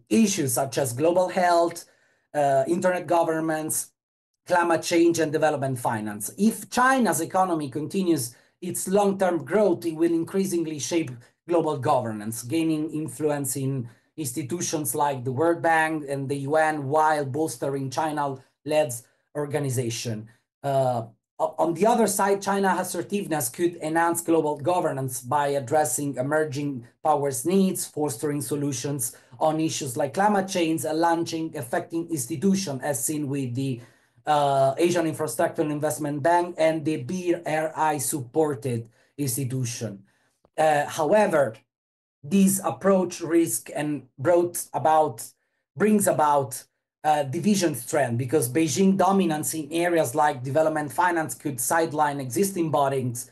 issues such as global health, internet governance, climate change, and development finance. If China's economy continues its long-term growth, it will increasingly shape global governance, gaining influence in institutions like the World Bank and the UN while bolstering China-led organization. On the other side, China's assertiveness could enhance global governance by addressing emerging powers' needs, fostering solutions on issues like climate change, and launching effective institutions, as seen with the Asian Infrastructure Investment Bank and the BRI-supported institution. However, this approach risks and brings about division trend because Beijing dominance in areas like development finance could sideline existing bodies,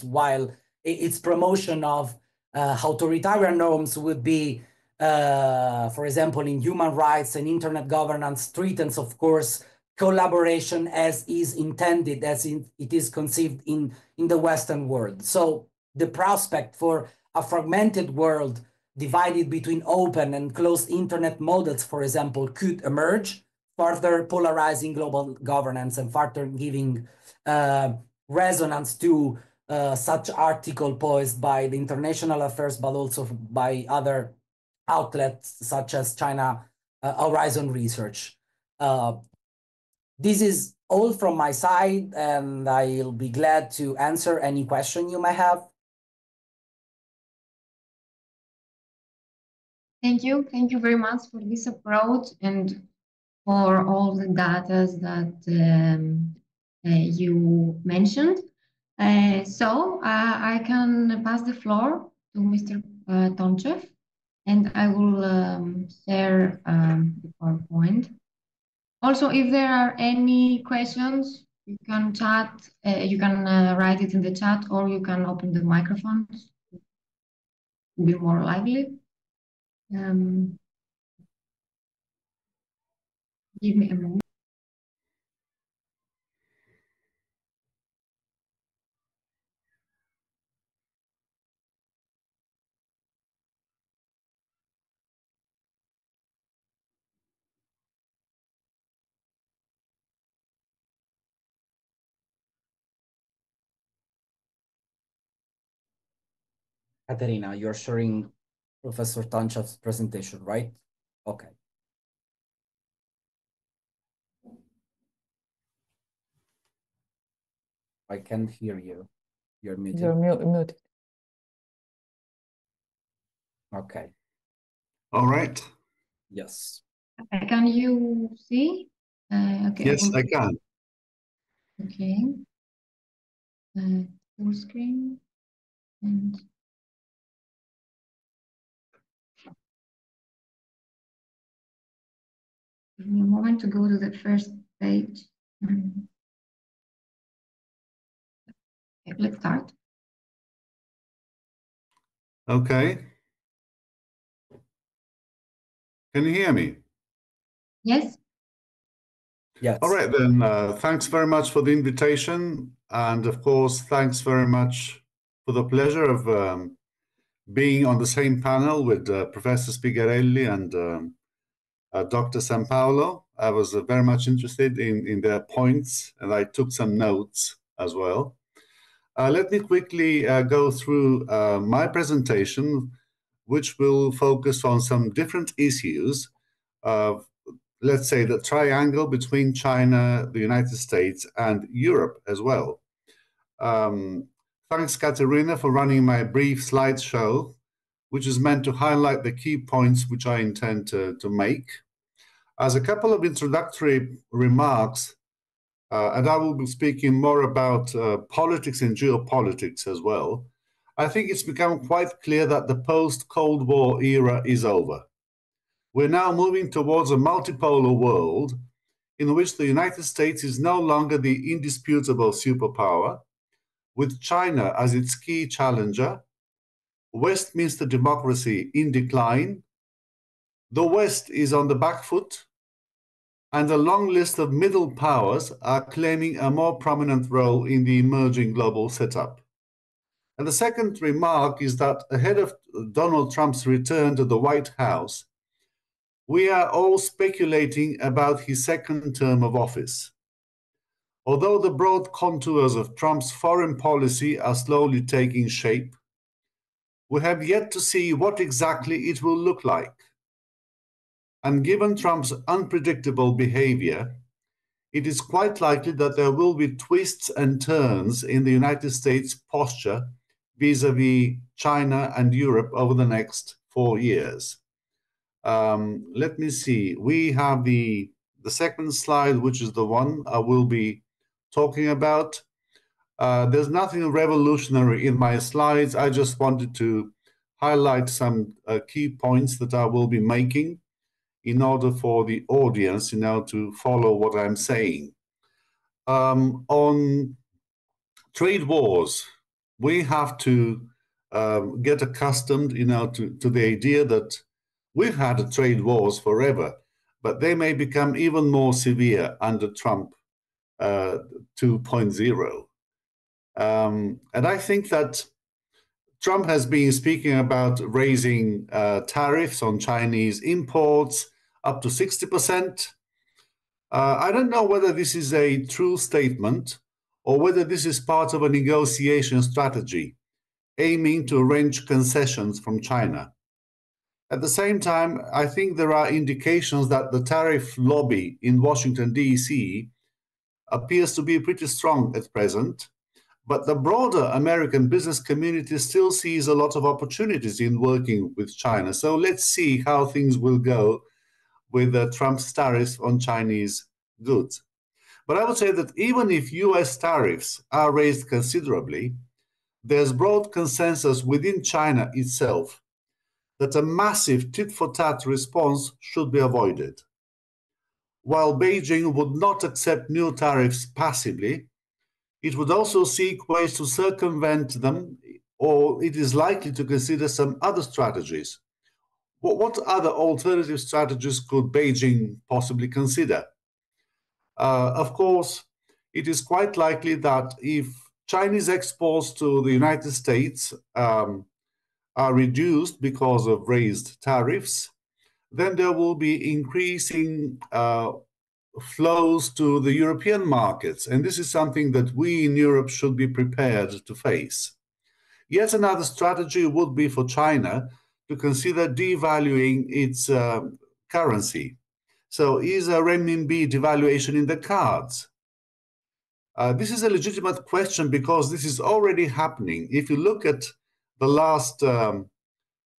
while its promotion of authoritarian norms would be, for example, in human rights and internet governance, threatens, of course, collaboration as is intended, as it is conceived in the Western world. So the prospect for a fragmented world divided between open and closed internet models, for example, could emerge, further polarizing global governance and further giving resonance to such article posed by the International Affairs, but also by other outlets such as China Horizon Research. This is all from my side, and I'll be glad to answer any question you may have. Thank you. Thank you very much for this approach and for all the data that you mentioned. So I can pass the floor to Mr. Tonchev, and I will share the PowerPoint. Also, if there are any questions, you can chat, you can write it in the chat, or you can open the microphones to be more lively. Give me a moment. Katerina, you're sharing Professor Tonchev's presentation, right? Okay. I can't hear you. You're muted. You're muted. Okay. All right. Yes. Can you see? Okay. Yes, I can. Okay. Full screen and give me a moment to go to the first page. Okay, let's start. Okay. Can you hear me? Yes. Yes. All right, then. Thanks very much for the invitation. And of course, thanks very much for the pleasure of being on the same panel with Professor Spigarelli and Dr. Sampaolo. I was very much interested in their points, and I took some notes as well. Let me quickly go through my presentation, which will focus on some different issues of, let's say, the triangle between China, the United States, and Europe as well. Thanks, Katerina, for running my brief slideshow, which is meant to highlight the key points which I intend to make. As a couple of introductory remarks, and I will be speaking more about politics and geopolitics as well, I think it's become quite clear that the post-Cold War era is over. We're now moving towards a multipolar world in which the United States is no longer the indisputable superpower, with China as its key challenger, Westminster democracy in decline, the West is on the back foot, and a long list of middle powers are claiming a more prominent role in the emerging global setup. And the second remark is that ahead of Donald Trump's return to the White House, we are all speculating about his second term of office. Although the broad contours of Trump's foreign policy are slowly taking shape, we have yet to see what exactly it will look like. And given Trump's unpredictable behavior, it is quite likely that there will be twists and turns in the United States' posture vis-à-vis China and Europe over the next 4 years. Let me see. We have the second slide, which is the one I will be talking about. There's nothing revolutionary in my slides. I just wanted to highlight some key points that I will be making in order for the audience, to follow what I'm saying. On trade wars, we have to get accustomed, to the idea that we've had trade wars forever, but they may become even more severe under Trump 2.0. And I think that Trump has been speaking about raising tariffs on Chinese imports up to 60%. I don't know whether this is a true statement or whether this is part of a negotiation strategy aiming to wrench concessions from China. At the same time, I think there are indications that the tariff lobby in Washington, D.C. appears to be pretty strong at present, but the broader American business community still sees a lot of opportunities in working with China. So let's see how things will go with Trump's tariffs on Chinese goods. But I would say that even if US tariffs are raised considerably, there's broad consensus within China itself that a massive tit-for-tat response should be avoided. While Beijing would not accept new tariffs passively, it would also seek ways to circumvent them, or it is likely to consider some other strategies. What other alternative strategies could Beijing possibly consider? Of course, it is quite likely that if Chinese exports to the United States are reduced because of raised tariffs, then there will be increasing flows to the European markets. And this is something that we in Europe should be prepared to face. Yet another strategy would be for China to consider devaluing its currency. So is a renminbi devaluation in the cards? This is a legitimate question because this is already happening. If you look at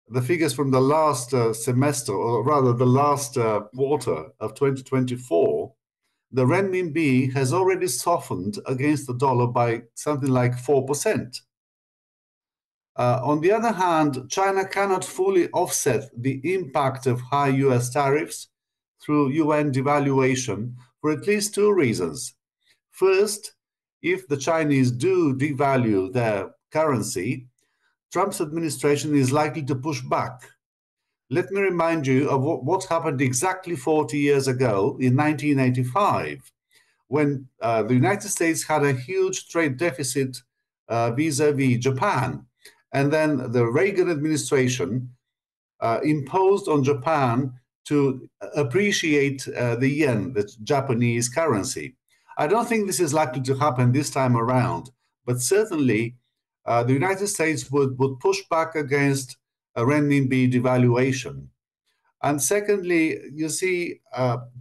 the figures from the last semester, or rather the last quarter of 2024, the renminbi has already softened against the dollar by something like 4%. On the other hand, China cannot fully offset the impact of high US tariffs through yuan devaluation for at least two reasons. First, if the Chinese do devalue their currency, Trump's administration is likely to push back. Let me remind you of what happened exactly 40 years ago in 1985, when the United States had a huge trade deficit vis-à-vis Japan. And then the Reagan administration imposed on Japan to appreciate the yen, the Japanese currency. I don't think this is likely to happen this time around, but certainly the United States would push back against a renminbi devaluation. And secondly, you see,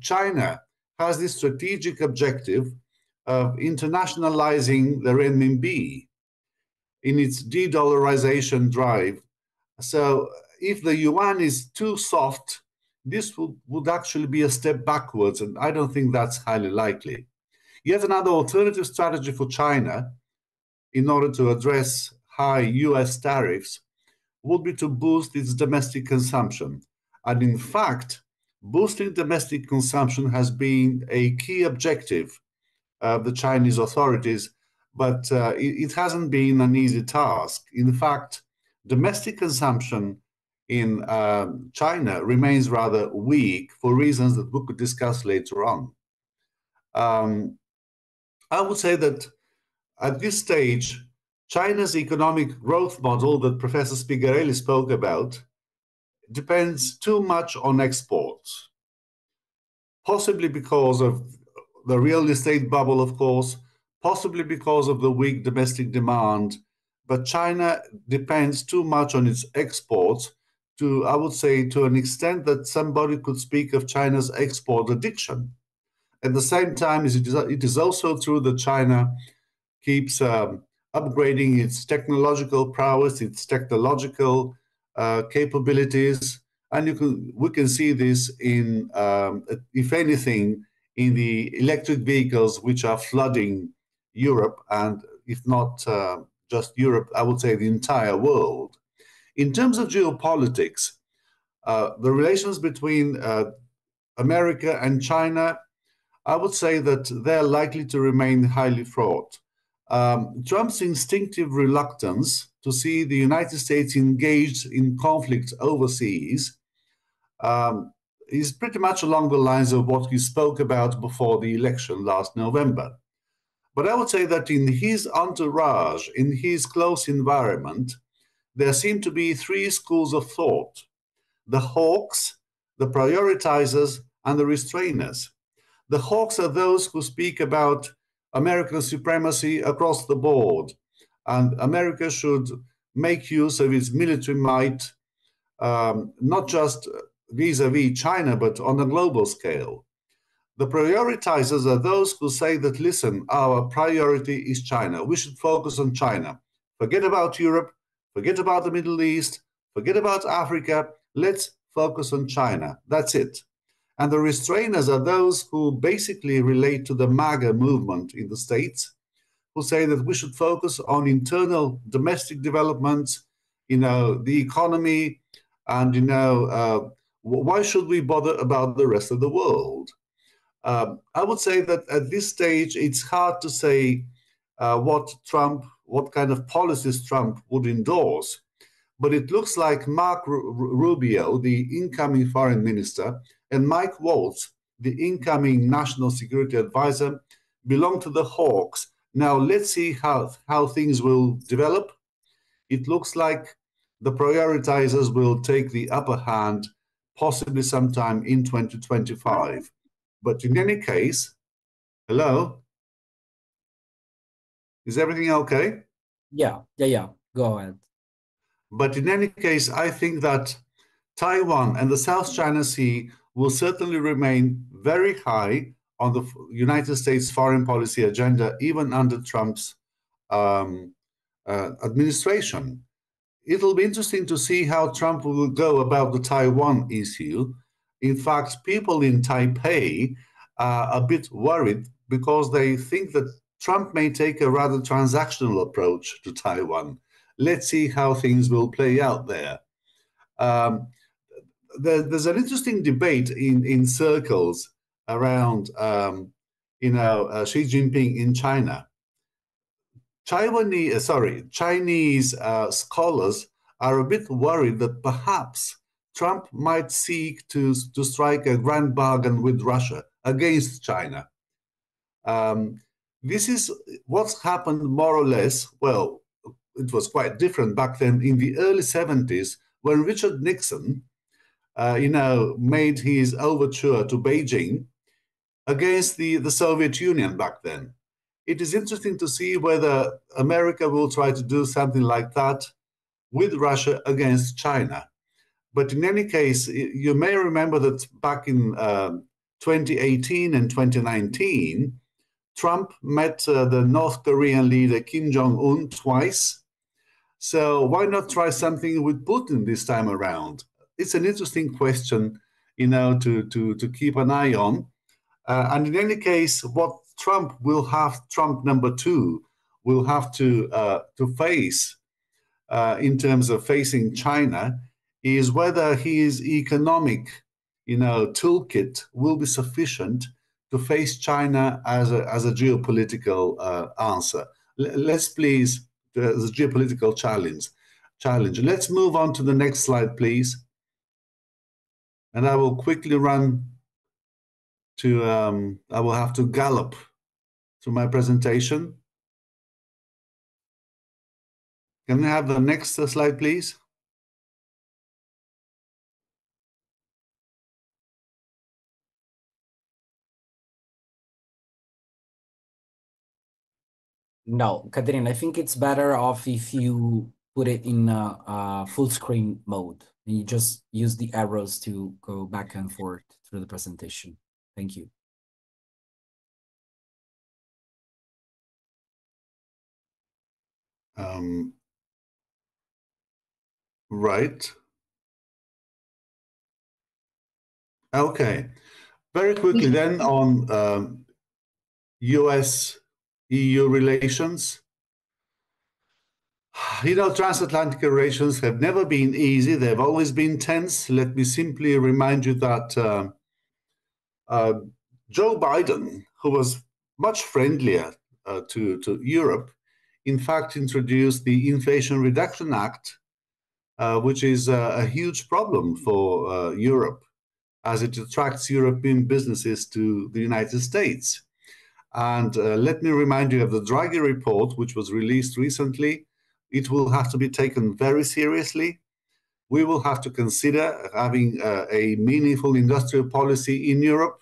China has this strategic objective of internationalizing the renminbi in its de-dollarization drive. So if the yuan is too soft, this would actually be a step backwards, and I don't think that's highly likely. Yet another alternative strategy for China in order to address high US tariffs would be to boost its domestic consumption. And in fact, boosting domestic consumption has been a key objective of the Chinese authorities, but it hasn't been an easy task. In fact, domestic consumption in China remains rather weak for reasons that we could discuss later on. I would say that at this stage, China's economic growth model that Professor Spigarelli spoke about depends too much on exports, possibly because of the real estate bubble, of course, possibly because of the weak domestic demand, but China depends too much on its exports to, I would say, to an extent that somebody could speak of China's export addiction. At the same time, it is also true that China keeps upgrading its technological prowess, its technological capabilities, and we can see this in, if anything, in the electric vehicles which are flooding Europe, and if not just Europe, I would say the entire world. In terms of geopolitics, the relations between America and China, I would say that they're likely to remain highly fraught. Trump's instinctive reluctance to see the United States engaged in conflict overseas is pretty much along the lines of what he spoke about before the election last November. But I would say that in his entourage, in his close environment, there seem to be three schools of thought: the hawks, the prioritizers, and the restrainers. The hawks are those who speak about American supremacy across the board, and America should make use of its military might, not just vis-à-vis China, but on a global scale. The prioritizers are those who say that, listen, our priority is China. We should focus on China. Forget about Europe, forget about the Middle East, forget about Africa. Let's focus on China. That's it. And the restrainers are those who basically relate to the MAGA movement in the States, who say that we should focus on internal domestic developments, the economy, and, why should we bother about the rest of the world? I would say that at this stage, it's hard to say what kind of policies Trump would endorse. But it looks like Mark Rubio, the incoming foreign minister, and Mike Waltz, the incoming national security advisor, belong to the hawks. Now, let's see how things will develop. It looks like the prioritizers will take the upper hand, possibly sometime in 2025. But in any case, hello? Is everything okay? Yeah. Go ahead. But in any case, I think that Taiwan and the South China Sea will certainly remain very high on the United States foreign policy agenda, even under Trump's administration. It'll be interesting to see how Trump will go about the Taiwan issue. In fact, people in Taipei are a bit worried because they think that Trump may take a rather transactional approach to Taiwan. Let's see how things will play out there. There's an interesting debate in circles around, Xi Jinping in China. Chinese scholars are a bit worried that perhaps Trump might seek to strike a grand bargain with Russia against China. This is what's happened more or less. Well, it was quite different back then in the early 70s when Richard Nixon, made his overture to Beijing against the Soviet Union back then. It is interesting to see whether America will try to do something like that with Russia against China. But in any case, you may remember that back in 2018 and 2019, Trump met the North Korean leader Kim Jong-un twice. So why not try something with Putin this time around? It's an interesting question, to keep an eye on. And in any case, what Trump number two, will have to face in terms of facing China is whether his economic, toolkit will be sufficient to face China as a geopolitical answer. Let's please, as a geopolitical challenge. challenge. Let's move on to the next slide, please. And I will quickly run to, I will have to gallop through my presentation. Can I have the next slide, please? No, Katerina, I think it's better off if you put it in full screen mode. And you just use the arrows to go back and forth through the presentation. Thank you. Right. Okay. Very quickly then on US-EU relations. You know, transatlantic relations have never been easy. They've always been tense. Let me simply remind you that Joe Biden, who was much friendlier to Europe, in fact introduced the Inflation Reduction Act, which is a huge problem for Europe as it attracts European businesses to the United States. And let me remind you of the Draghi report, which was released recently. It will have to be taken very seriously. We will have to consider having a meaningful industrial policy in Europe.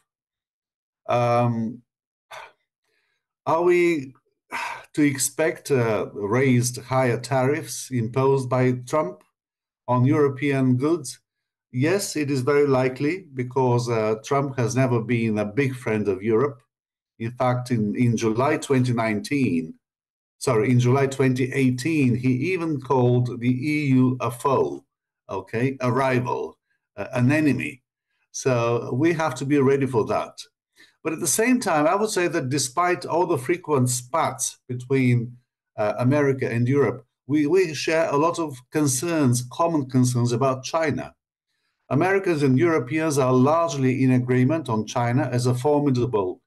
Are we to expect raised higher tariffs imposed by Trump on European goods? Yes, it is very likely because Trump has never been a big friend of Europe. In fact, in July 2018, he even called the EU a foe, okay, a rival, an enemy. So we have to be ready for that. But at the same time, I would say that despite all the frequent spats between America and Europe, we share a lot of concerns, common concerns about China. Americans and Europeans are largely in agreement on China as a formidable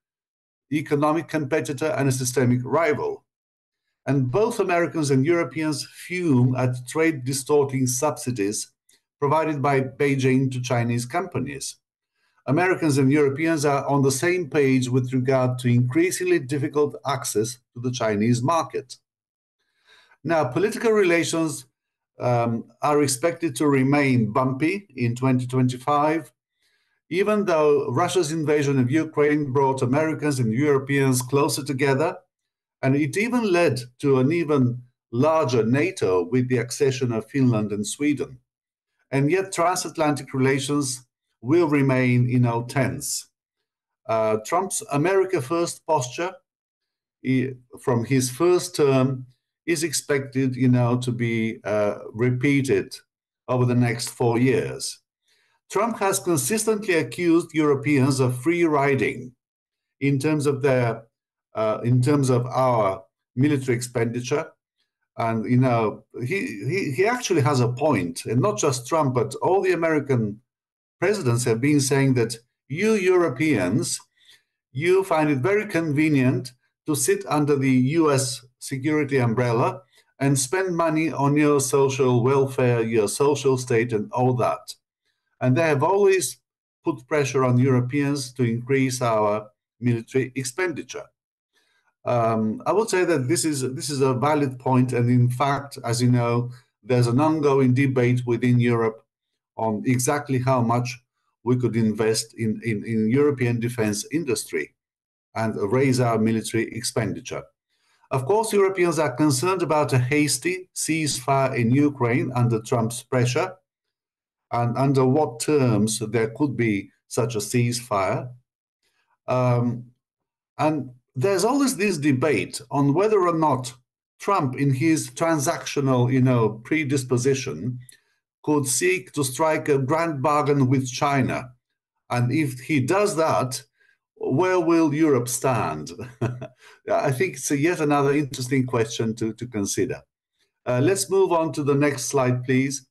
economic competitor and a systemic rival. And both Americans and Europeans fume at trade-distorting subsidies provided by Beijing to Chinese companies. Americans and Europeans are on the same page with regard to increasingly difficult access to the Chinese market. Now, political relations are expected to remain bumpy in 2025, even though Russia's invasion of Ukraine brought Americans and Europeans closer together, and it even led to an even larger NATO with the accession of Finland and Sweden. And yet transatlantic relations will remain, tense. Trump's America First posture from his first term is expected, to be repeated over the next 4 years. Trump has consistently accused Europeans of free riding in terms of our military expenditure, and he actually has a point, and not just Trump, but all the American presidents have been saying that you Europeans, you find it very convenient to sit under the US security umbrella and spend money on your social welfare, your social state, and all that. And they have always put pressure on Europeans to increase our military expenditure. I would say that this is a valid point, and in fact, as you know, there's an ongoing debate within Europe on exactly how much we could invest in European defense industry and raise our military expenditure. Of course, Europeans are concerned about a hasty ceasefire in Ukraine under Trump's pressure, and under what terms there could be such a ceasefire. And there's always this debate on whether or not Trump, in his transactional, predisposition, could seek to strike a grand bargain with China. And if he does that, where will Europe stand? I think it's yet another interesting question to consider. Let's move on to the next slide, please,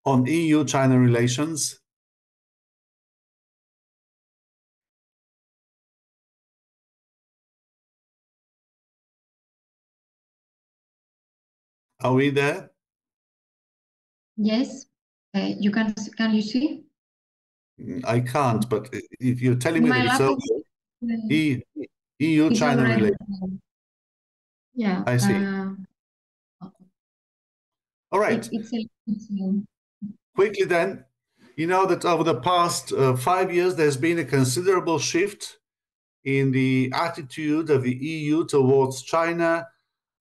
on EU-China relations. Are we there? Yes, can you see? I can't, but if you're telling me My that it's laptop is EU-China already. relations, Yeah. I see. All right. It's Quickly then, you know that over the past 5 years, there's been a considerable shift in the attitude of the EU towards China.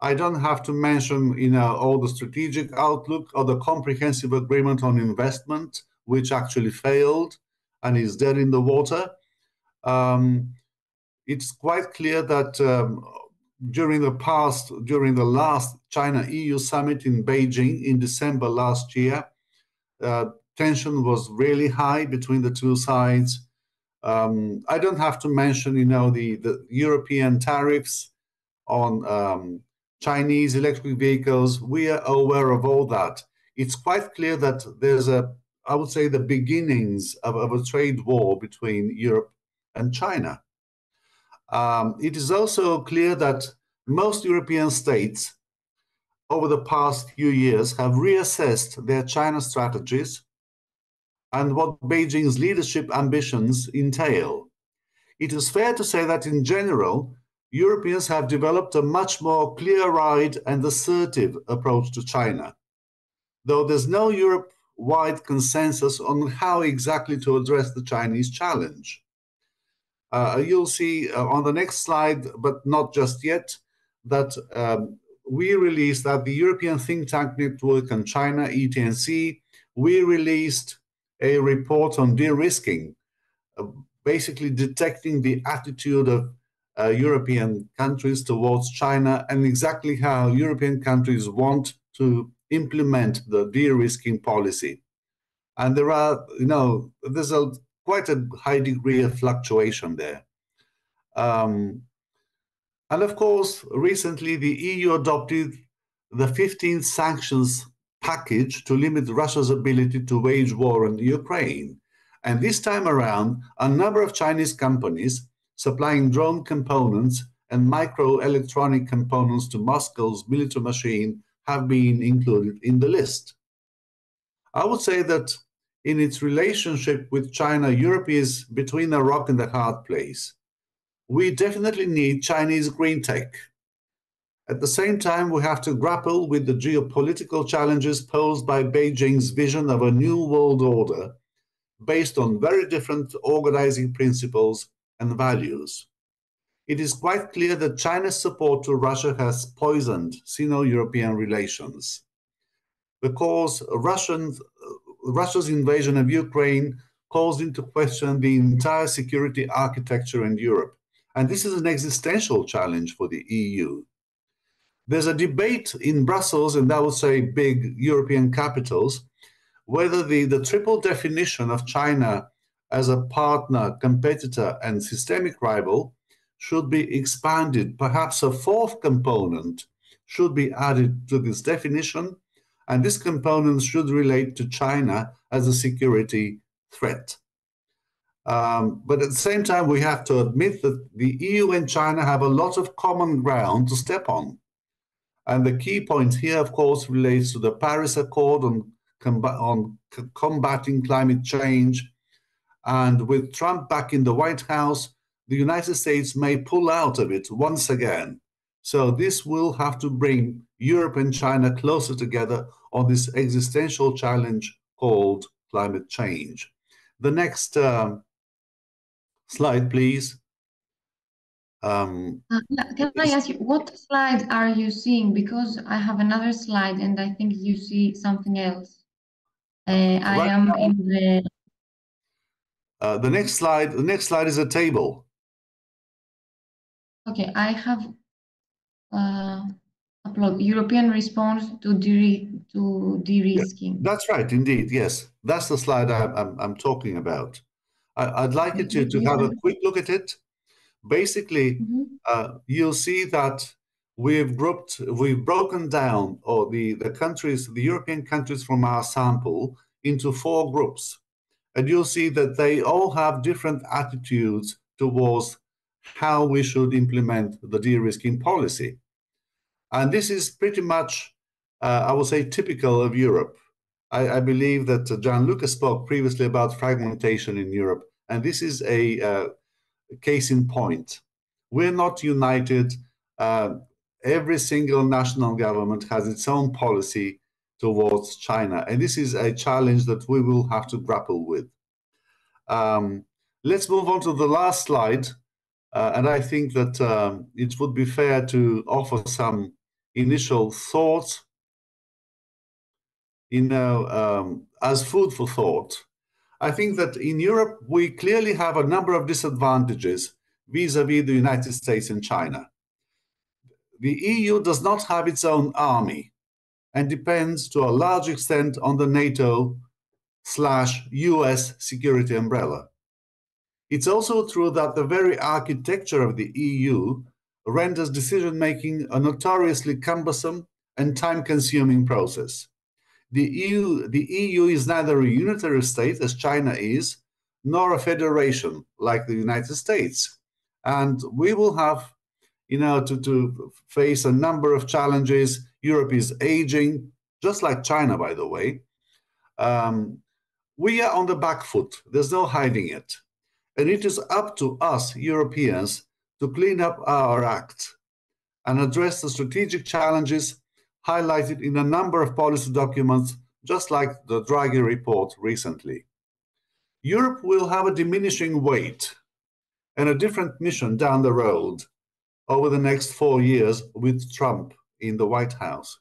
I don't have to mention, all the strategic outlook or the comprehensive agreement on investment, which actually failed and is dead in the water. It's quite clear that during the last China-EU summit in Beijing in December last year, tension was really high between the two sides. I don't have to mention, the European tariffs on Chinese electric vehicles. We are aware of all that. It's quite clear that there's I would say, the beginnings of a trade war between Europe and China. It is also clear that most European states over the past few years have reassessed their China strategies and what Beijing's leadership ambitions entail. It is fair to say that in general, Europeans have developed a much more clear-eyed and assertive approach to China, though there's no Europe-wide consensus on how exactly to address the Chinese challenge. You'll see on the next slide, but not just yet, that we released at the European Think Tank Network on China, ETNC, we released a report on de-risking, basically detecting the attitude of European countries towards China and exactly how European countries want to implement the de-risking policy. And there are, there's quite a high degree of fluctuation there. And of course, recently the EU adopted the 15th sanctions package to limit Russia's ability to wage war on Ukraine. And this time around, a number of Chinese companies supplying drone components and microelectronic components to Moscow's military machine have been included in the list. I would say that in its relationship with China, Europe is between a rock and a hard place. We definitely need Chinese green tech. At the same time, we have to grapple with the geopolitical challenges posed by Beijing's vision of a new world order based on very different organizing principles and values. It is quite clear that China's support to Russia has poisoned Sino-European relations, because Russia's invasion of Ukraine calls into question the entire security architecture in Europe. And this is an existential challenge for the EU. There's a debate in Brussels, and I would say big European capitals, whether the triple definition of China as a partner, competitor, and systemic rival should be expanded. Perhaps a fourth component should be added to this definition, and this component should relate to China as a security threat. But at the same time, we have to admit that the EU and China have a lot of common ground to step on. And the key point here, of course, relates to the Paris Accord on combating climate change. And with Trump back in the White House, the United States may pull out of it once again. So this will have to bring Europe and China closer together on this existential challenge called climate change. The next slide, please. Can I ask you, what slide are you seeing? Because I have another slide and I think you see something else. I am in the next slide. The next slide is a table. Okay, I have upload European response to de-risking. That's right, indeed. Yes, that's the slide I'm talking about. I'd like you to have a quick look at it. Basically, you'll see that we've broken down, or the European countries from our sample into 4 groups. And you'll see that they all have different attitudes towards how we should implement the de-risking policy. And this is pretty much, I would say, typical of Europe. I believe that Gianluca spoke previously about fragmentation in Europe, and this is a case in point. We're not united. Every single national government has its own policy towards China, and this is a challenge that we will have to grapple with. Let's move on to the last slide, and I think that it would be fair to offer some initial thoughts, as food for thought. I think that in Europe, we clearly have a number of disadvantages vis-à-vis the United States and China. The EU does not have its own army and depends to a large extent on the NATO/US security umbrella. It's also true that the very architecture of the EU renders decision-making a notoriously cumbersome and time-consuming process. The EU is neither a unitary state, as China is, nor a federation like the United States. And we will have, to face a number of challenges. Europe is aging, just like China, by the way. We are on the back foot. There's no hiding it. And it is up to us, Europeans, to clean up our act and address the strategic challenges highlighted in a number of policy documents, just like the Draghi report recently. Europe will have a diminishing weight and a different mission down the road over the next 4 years with Trump in the White House.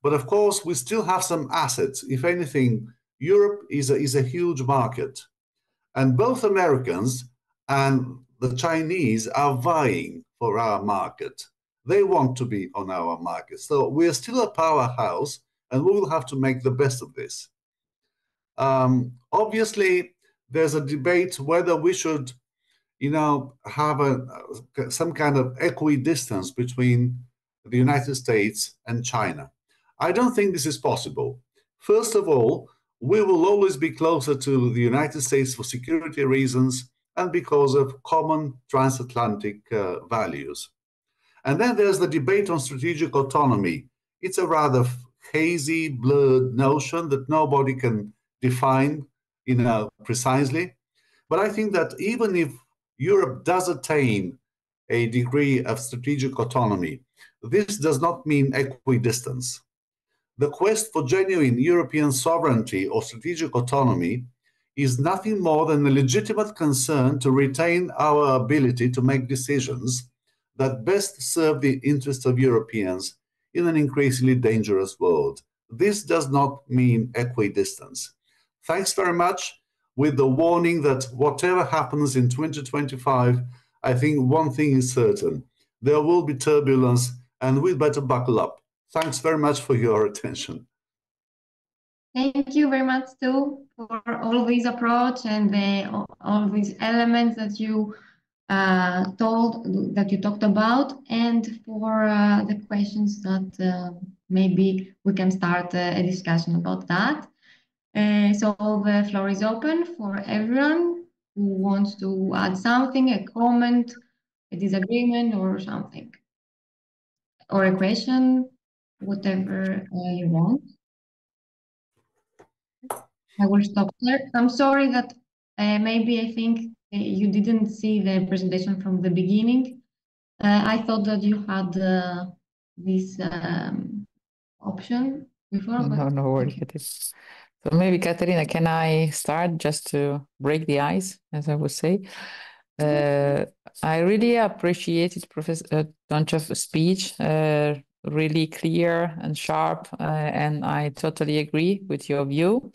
But of course, we still have some assets. If anything, Europe is a huge market. And both Americans and the Chinese are vying for our market. They want to be on our market. So we're still a powerhouse, and we will have to make the best of this. Obviously, there's a debate whether we should, have some kind of equidistance between the United States and China. I don't think this is possible. First of all, we will always be closer to the United States for security reasons and because of common transatlantic values. And then there's the debate on strategic autonomy. It's a rather hazy, blurred notion that nobody can define, precisely. But I think that even if Europe does attain a degree of strategic autonomy, this does not mean equidistance. The quest for genuine European sovereignty or strategic autonomy is nothing more than a legitimate concern to retain our ability to make decisions that best serve the interests of Europeans in an increasingly dangerous world. This does not mean equidistance. Thanks very much. With the warning that whatever happens in 2025, I think one thing is certain. There will be turbulence, and we'd better buckle up. Thanks very much for your attention. Thank you very much, too, for all this approach and all these elements that you talked about, and for the questions that maybe we can start a discussion about that. So the floor is open for everyone who wants to add something, a comment, a disagreement, or something, or a question, whatever you want. I will stop there. I'm sorry that maybe I think you didn't see the presentation from the beginning. I thought that you had this option before. No, no worry. So maybe, Caterina, can I start just to break the ice, as I would say? I really appreciated Professor Tonchev's speech, really clear and sharp, and I totally agree with your view.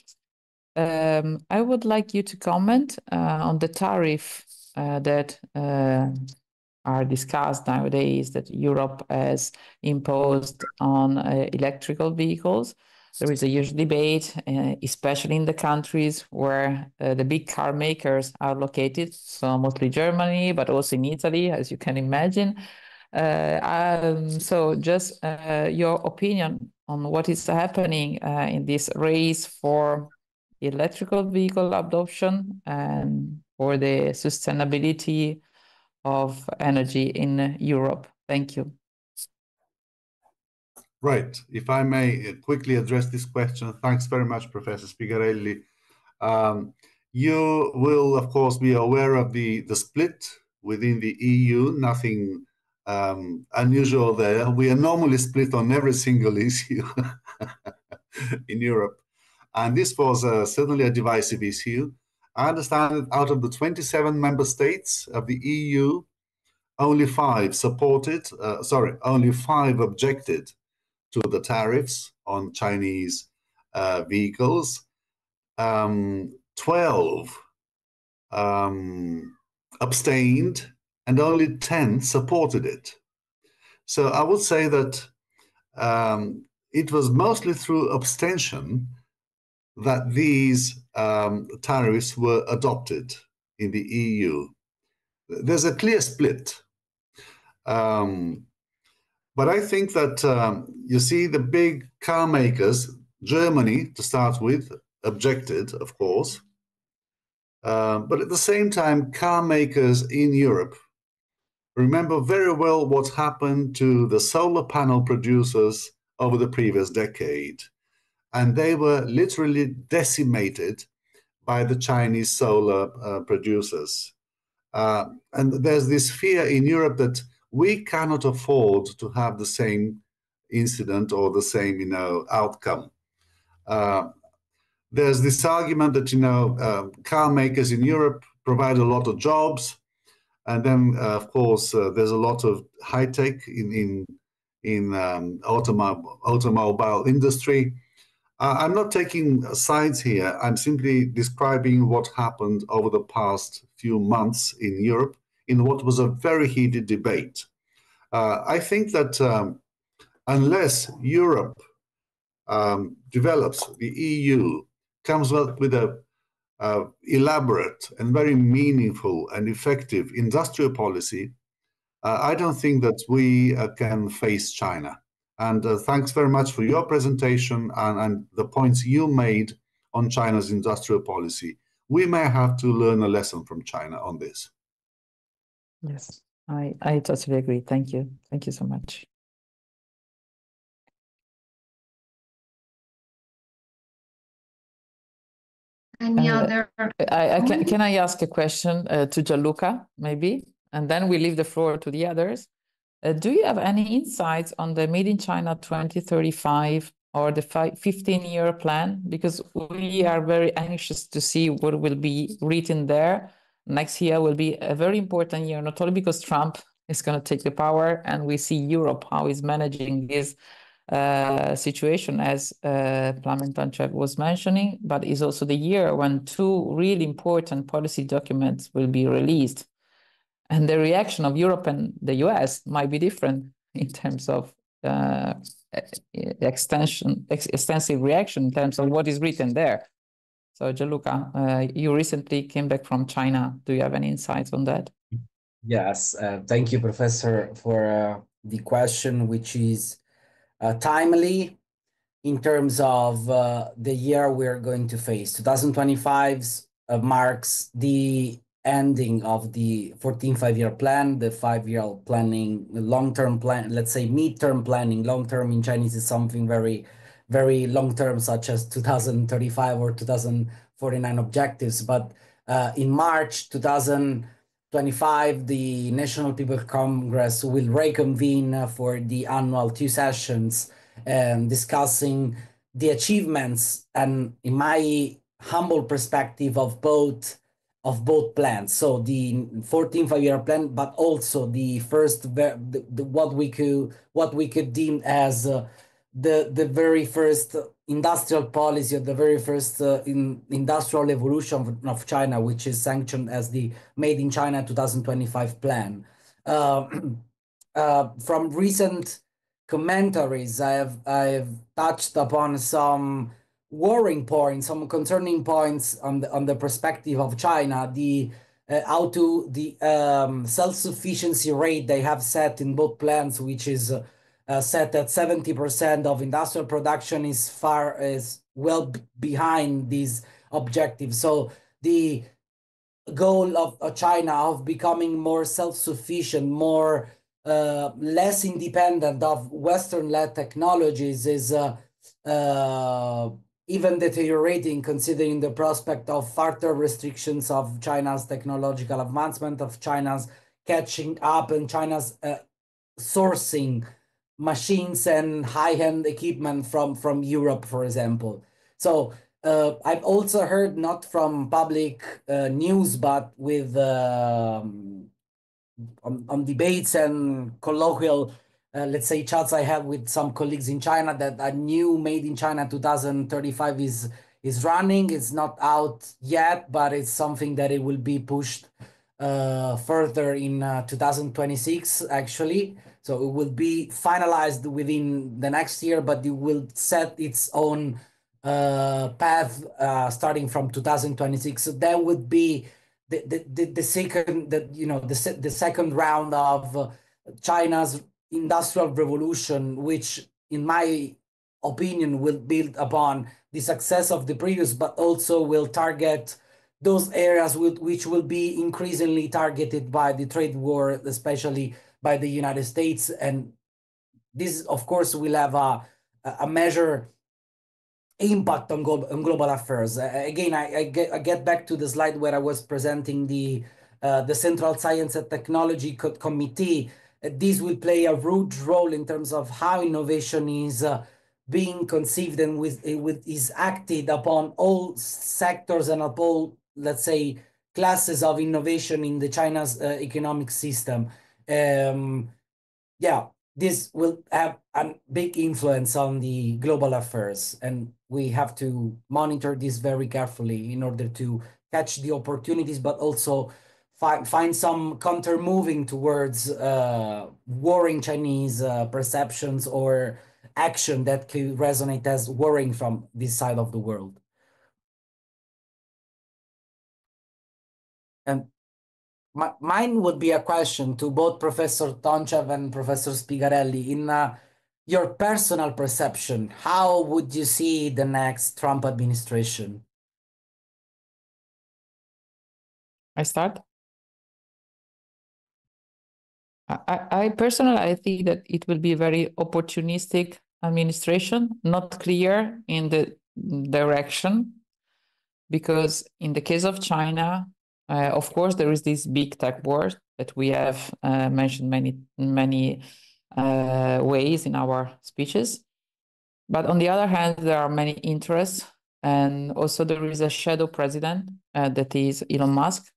I would like you to comment on the tariff that are discussed nowadays that Europe has imposed on electrical vehicles. There is a huge debate, especially in the countries where the big car makers are located, so mostly Germany, but also in Italy, as you can imagine. So just your opinion on what is happening in this race for electrical vehicle adoption and for the sustainability of energy in Europe. Thank you. Right. If I may quickly address this question, thanks very much, Professor Spigarelli. You will, of course, be aware of the split within the EU. Nothing unusual there. We are normally split on every single issue in Europe. And this was certainly a divisive issue. I understand that out of the 27 member states of the EU, only 5 objected to the tariffs on Chinese vehicles. 12 abstained, and only 10 supported it. So I would say that it was mostly through abstention that these tariffs were adopted in the EU. There's a clear split. But I think that, you see, the big car makers, Germany, to start with, objected, of course. But at the same time, car makers in Europe remember very well what happened to the solar panel producers over the previous decade. And they were literally decimated by the Chinese solar producers. And there's this fear in Europe that we cannot afford to have the same incident or the same, outcome. There's this argument that, car makers in Europe provide a lot of jobs. And then, of course, there's a lot of high tech in automobile industry. I'm not taking sides here. I'm simply describing what happened over the past few months in Europe in what was a very heated debate. I think that unless Europe develops, the EU comes up with a elaborate and very meaningful and effective industrial policy, I don't think that we can face China. And thanks very much for your presentation and the points you made on China's industrial policy. We may have to learn a lesson from China on this. Yes, I totally agree. Thank you. Thank you so much. Any other? Can I ask a question to Gianluca, maybe? And then we leave the floor to the others. Do you have any insights on the Made in China 2035 or the 15-year plan? Because we are very anxious to see what will be written there. Next year will be a very important year, not only because Trump is going to take the power and we see Europe, how he's managing this situation, as Plamen Tonchev was mentioning, but is also the year when 2 really important policy documents will be released. And the reaction of Europe and the US might be different in terms of extensive reaction in terms of what is written there. So Gianluca, you recently came back from China. Do you have any insights on that? Yes, thank you, Professor, for the question, which is timely in terms of the year we're going to face. 2025 marks the ending of the 14th five-year plan, the 5-year planning, long-term plan, let's say mid-term planning. Long-term in Chinese is something very, very long-term, such as 2035 or 2049 objectives. But in March 2025, the National People's Congress will reconvene for the annual 2 sessions discussing the achievements and, in my humble perspective, of both plans. So the 14th five-year plan, but also the first, what we could deem as the very first industrial policy, or the very first industrial evolution of China, which is sanctioned as the Made in China 2025 plan. From recent commentaries, I have touched upon some worrying points, some concerning points on the perspective of China, the self-sufficiency rate they have set in both plans, which is set at 70% of industrial production, is well behind these objectives. So the goal of China of becoming more self-sufficient, more less independent of Western-led technologies is even deteriorating, considering the prospect of further restrictions of China's technological advancement, of China's catching up, and China's sourcing machines and high-end equipment from Europe, for example. So I've also heard, not from public news, but with on debates and colloquial, let's say, chats I have with some colleagues in China, that a new Made in China 2035 is running. It's not out yet, but it's something that it will be pushed further in 2026, actually. So it will be finalized within the next year, but it will set its own path starting from 2026. So that would be the second, the second round of China's industrial revolution, which, in my opinion, will build upon the success of the previous, but also will target those areas which will be increasingly targeted by the trade war, especially by the United States. And this, of course, will have a measure impact on global affairs. Again, I get back to the slide where I was presenting the Central Science and Technology Committee. This will play a huge role in terms of how innovation is being conceived and is acted upon all sectors and of all, let's say, classes of innovation in the China's economic system. Yeah, this will have a big influence on the global affairs, and we have to monitor this very carefully in order to catch the opportunities, but also find some counter moving towards warring Chinese perceptions or action that could resonate as warring from this side of the world. And mine would be a question to both Professor Tonchev and Professor Spigarelli. In your personal perception, how would you see the next Trump administration? I start? I personally, I think that it will be a very opportunistic administration, not clear in the direction, because in the case of China, of course, there is this big tech war that we have mentioned many ways in our speeches. But on the other hand, there are many interests, and also there is a shadow president that is Elon Musk.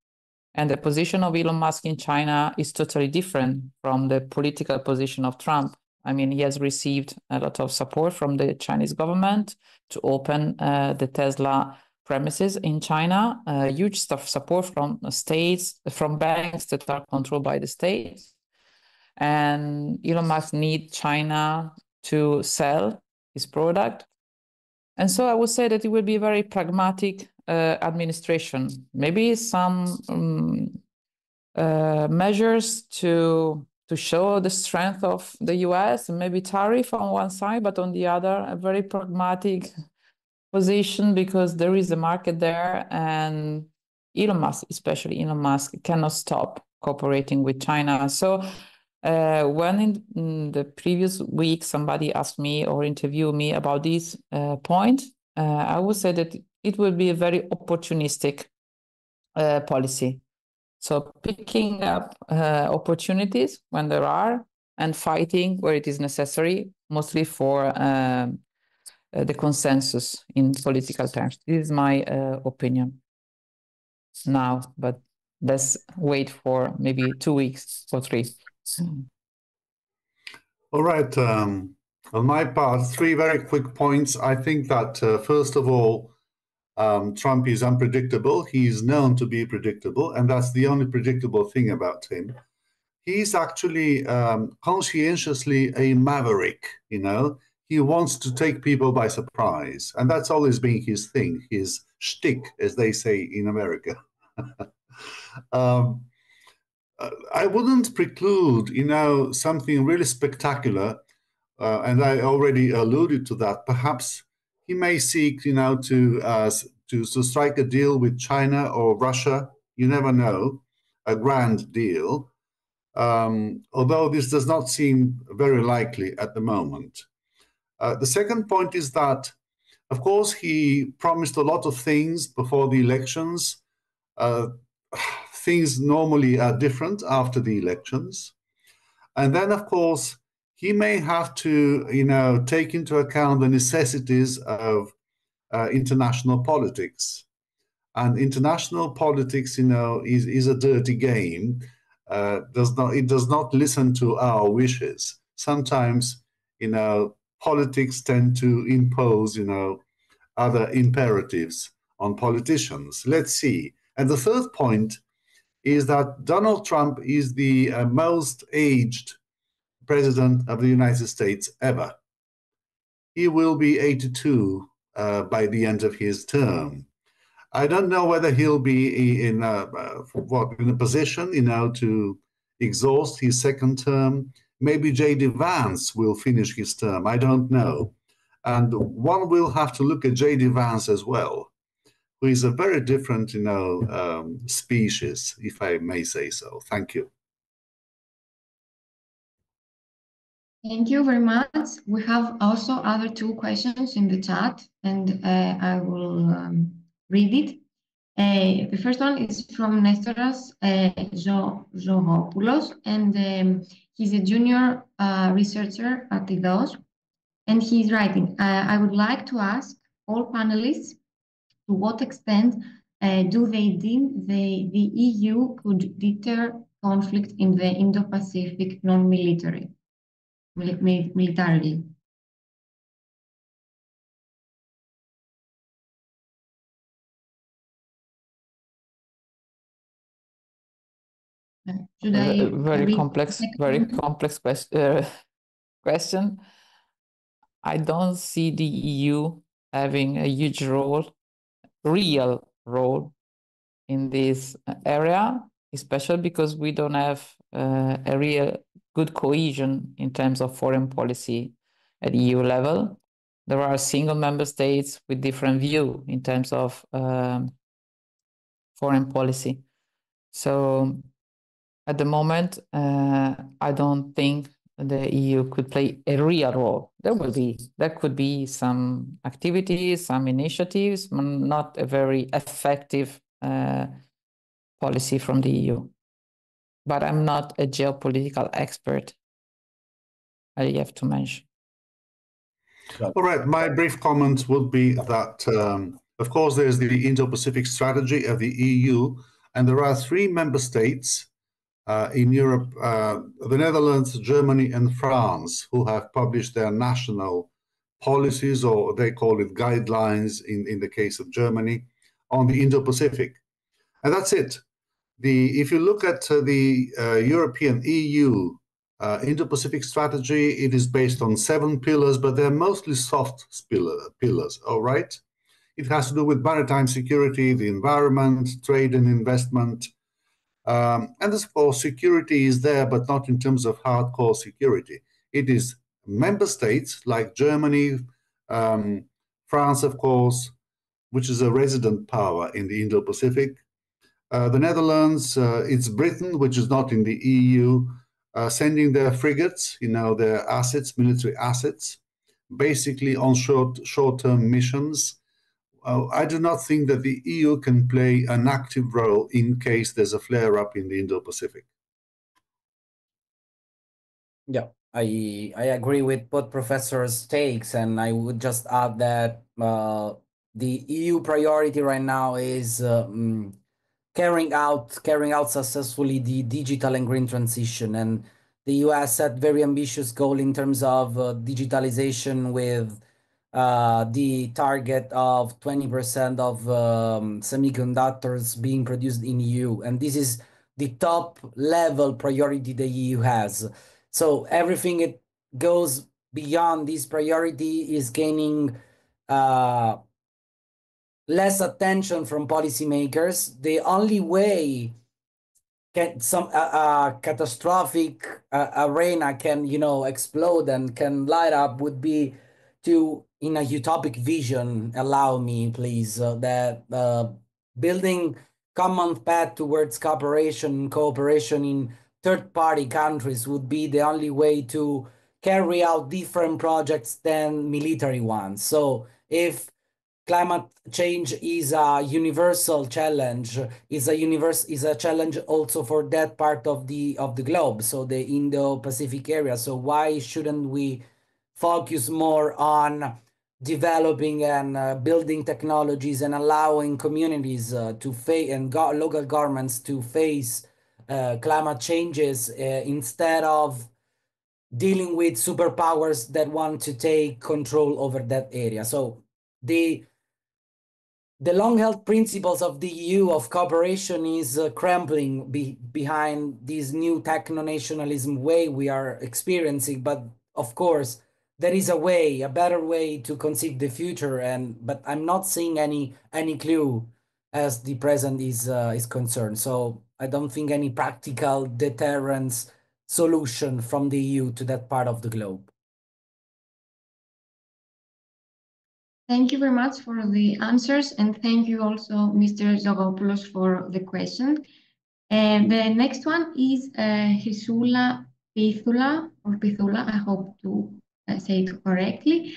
And the position of Elon Musk in China is totally different from the political position of Trump. I mean, he has received a lot of support from the Chinese government to open the Tesla premises in China, huge support from states, from banks that are controlled by the states. And Elon Musk needs China to sell his product. And so I would say that it will be a very pragmatic administration, maybe some measures to show the strength of the US, maybe tariff on one side, but on the other, a very pragmatic position, because there is a market there, and Elon Musk, especially Elon Musk, cannot stop cooperating with China. So when in the previous week somebody asked me or interviewed me about this point, I would say that it will be a very opportunistic policy. So picking up opportunities when there are, and fighting where it is necessary, mostly for the consensus in political terms. This is my opinion now, but let's wait for maybe 2 weeks or 3. All right. On my part, 3 very quick points. I think that, first of all, Trump is unpredictable. He is known to be predictable, and that's the only predictable thing about him. He's actually conscientiously a maverick, you know. He wants to take people by surprise, and that's always been his thing, his shtick, as they say in America. I wouldn't preclude, you know, something really spectacular, and I already alluded to that. Perhaps he may seek, you know, to strike a deal with China or Russia. You never know, a grand deal. although this does not seem very likely at the moment. The second point is that, of course, he promised a lot of things before the elections. Things normally are different after the elections. And then, of course, he may have to, take into account the necessities of international politics. And international politics, is a dirty game. It does not listen to our wishes. Sometimes, politics tend to impose, other imperatives on politicians. Let's see. And the third point is that Donald Trump is the most aged president of the United States ever. He will be 82 by the end of his term. I don't know whether he'll be in a position, to exhaust his second term. Maybe J.D. Vance will finish his term. I don't know. And one will have to look at J.D. Vance as well, who is a very different, species, if I may say so. Thank you. Thank you very much. We have also other two questions in the chat, and I will read it. The first one is from Nestoras Zohopoulos, and he's a junior researcher at IDOS, and he's writing, I would like to ask all panelists to what extent do they deem the EU could deter conflict in the Indo-Pacific militarily? Should I very complex question. I don't see the EU having a huge real role in this area, especially because we don't have a real good cohesion in terms of foreign policy at EU level. There are single member states with different view in terms of foreign policy. So at the moment, I don't think the EU could play a real role. There could be some activities, some initiatives, but not a very effective policy from the EU. But I'm not a geopolitical expert, I have to mention. All right, my brief comment would be that, of course, there's the Indo-Pacific strategy of the EU, and there are 3 member states in Europe, the Netherlands, Germany, and France, who have published their national policies, or they call it guidelines in the case of Germany, on the Indo-Pacific. And that's it. If you look at the European EU Indo-Pacific strategy, it is based on 7 pillars, but they're mostly soft pillars, all right? It has to do with maritime security, the environment, trade and investment. And of course, security is there, but not in terms of hardcore security. It is member states like Germany, France, of course, which is a resident power in the Indo-Pacific. The Netherlands, it's Britain, which is not in the EU, sending their frigates, their assets, military assets, basically on short-term missions. I do not think that the EU can play an active role in case there's a flare-up in the Indo-Pacific. Yeah, I agree with both professors' takes, and I would just add that the EU priority right now is carrying out successfully the digital and green transition, and the US set very ambitious goal in terms of digitalization with the target of 20% of semiconductors being produced in EU, and this is the top level priority the EU has. So everything it goes beyond this priority is gaining less attention from policymakers. The only way some catastrophic arena can explode and can light up would be to, in a utopic vision, allow me please, that building common path towards cooperation in third-party countries would be the only way to carry out different projects than military ones. So if climate change is a universal challenge, is a challenge also for that part of the globe, so the Indo-Pacific area. So why shouldn't we focus more on developing and building technologies and allowing communities to face and local governments to face climate changes instead of dealing with superpowers that want to take control over that area? So the long-held principles of the EU of cooperation is crumbling behind this new techno-nationalism way we are experiencing. But of course, there is a better way to conceive the future, but I'm not seeing any clue as the present is concerned. So I don't think any practical deterrence solution from the EU to that part of the globe. Thank you very much for the answers, and thank you also, Mr. Zogopoulos, for the question. The next one is Hisula Pithula, I hope to say it correctly.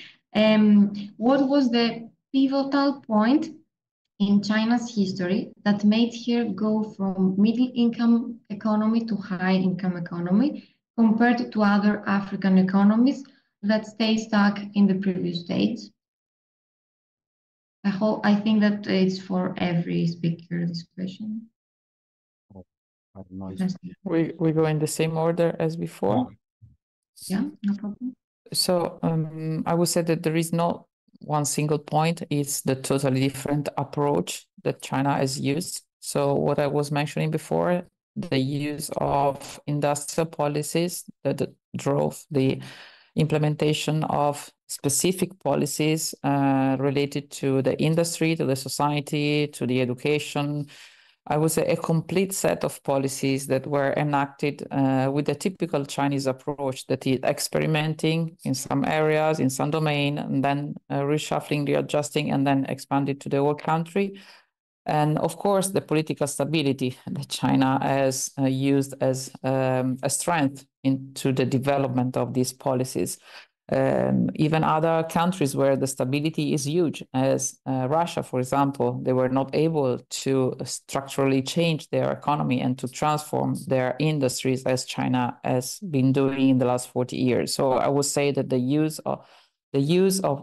What was the pivotal point in China's history that made her go from middle-income economy to high-income economy compared to other African economies that stay stuck in the previous stage? I think that it's for every speaker, this question. I don't know. We go in the same order as before. Yeah, no problem. So I would say that there is not one single point. It's the totally different approach that China has used. So what I was mentioning before, the use of industrial policies that drove the implementation of specific policies related to the industry, to the society, to the education. I would say a complete set of policies that were enacted with the typical Chinese approach, that is experimenting in some areas, in some domain, and then reshuffling, readjusting, and then expanded to the whole country. And of course, the political stability that China has used as a strength into the development of these policies. Even other countries where the stability is huge, as Russia, for example, they were not able to structurally change their economy and to transform their industries as China has been doing in the last 40 years. So I would say that the use of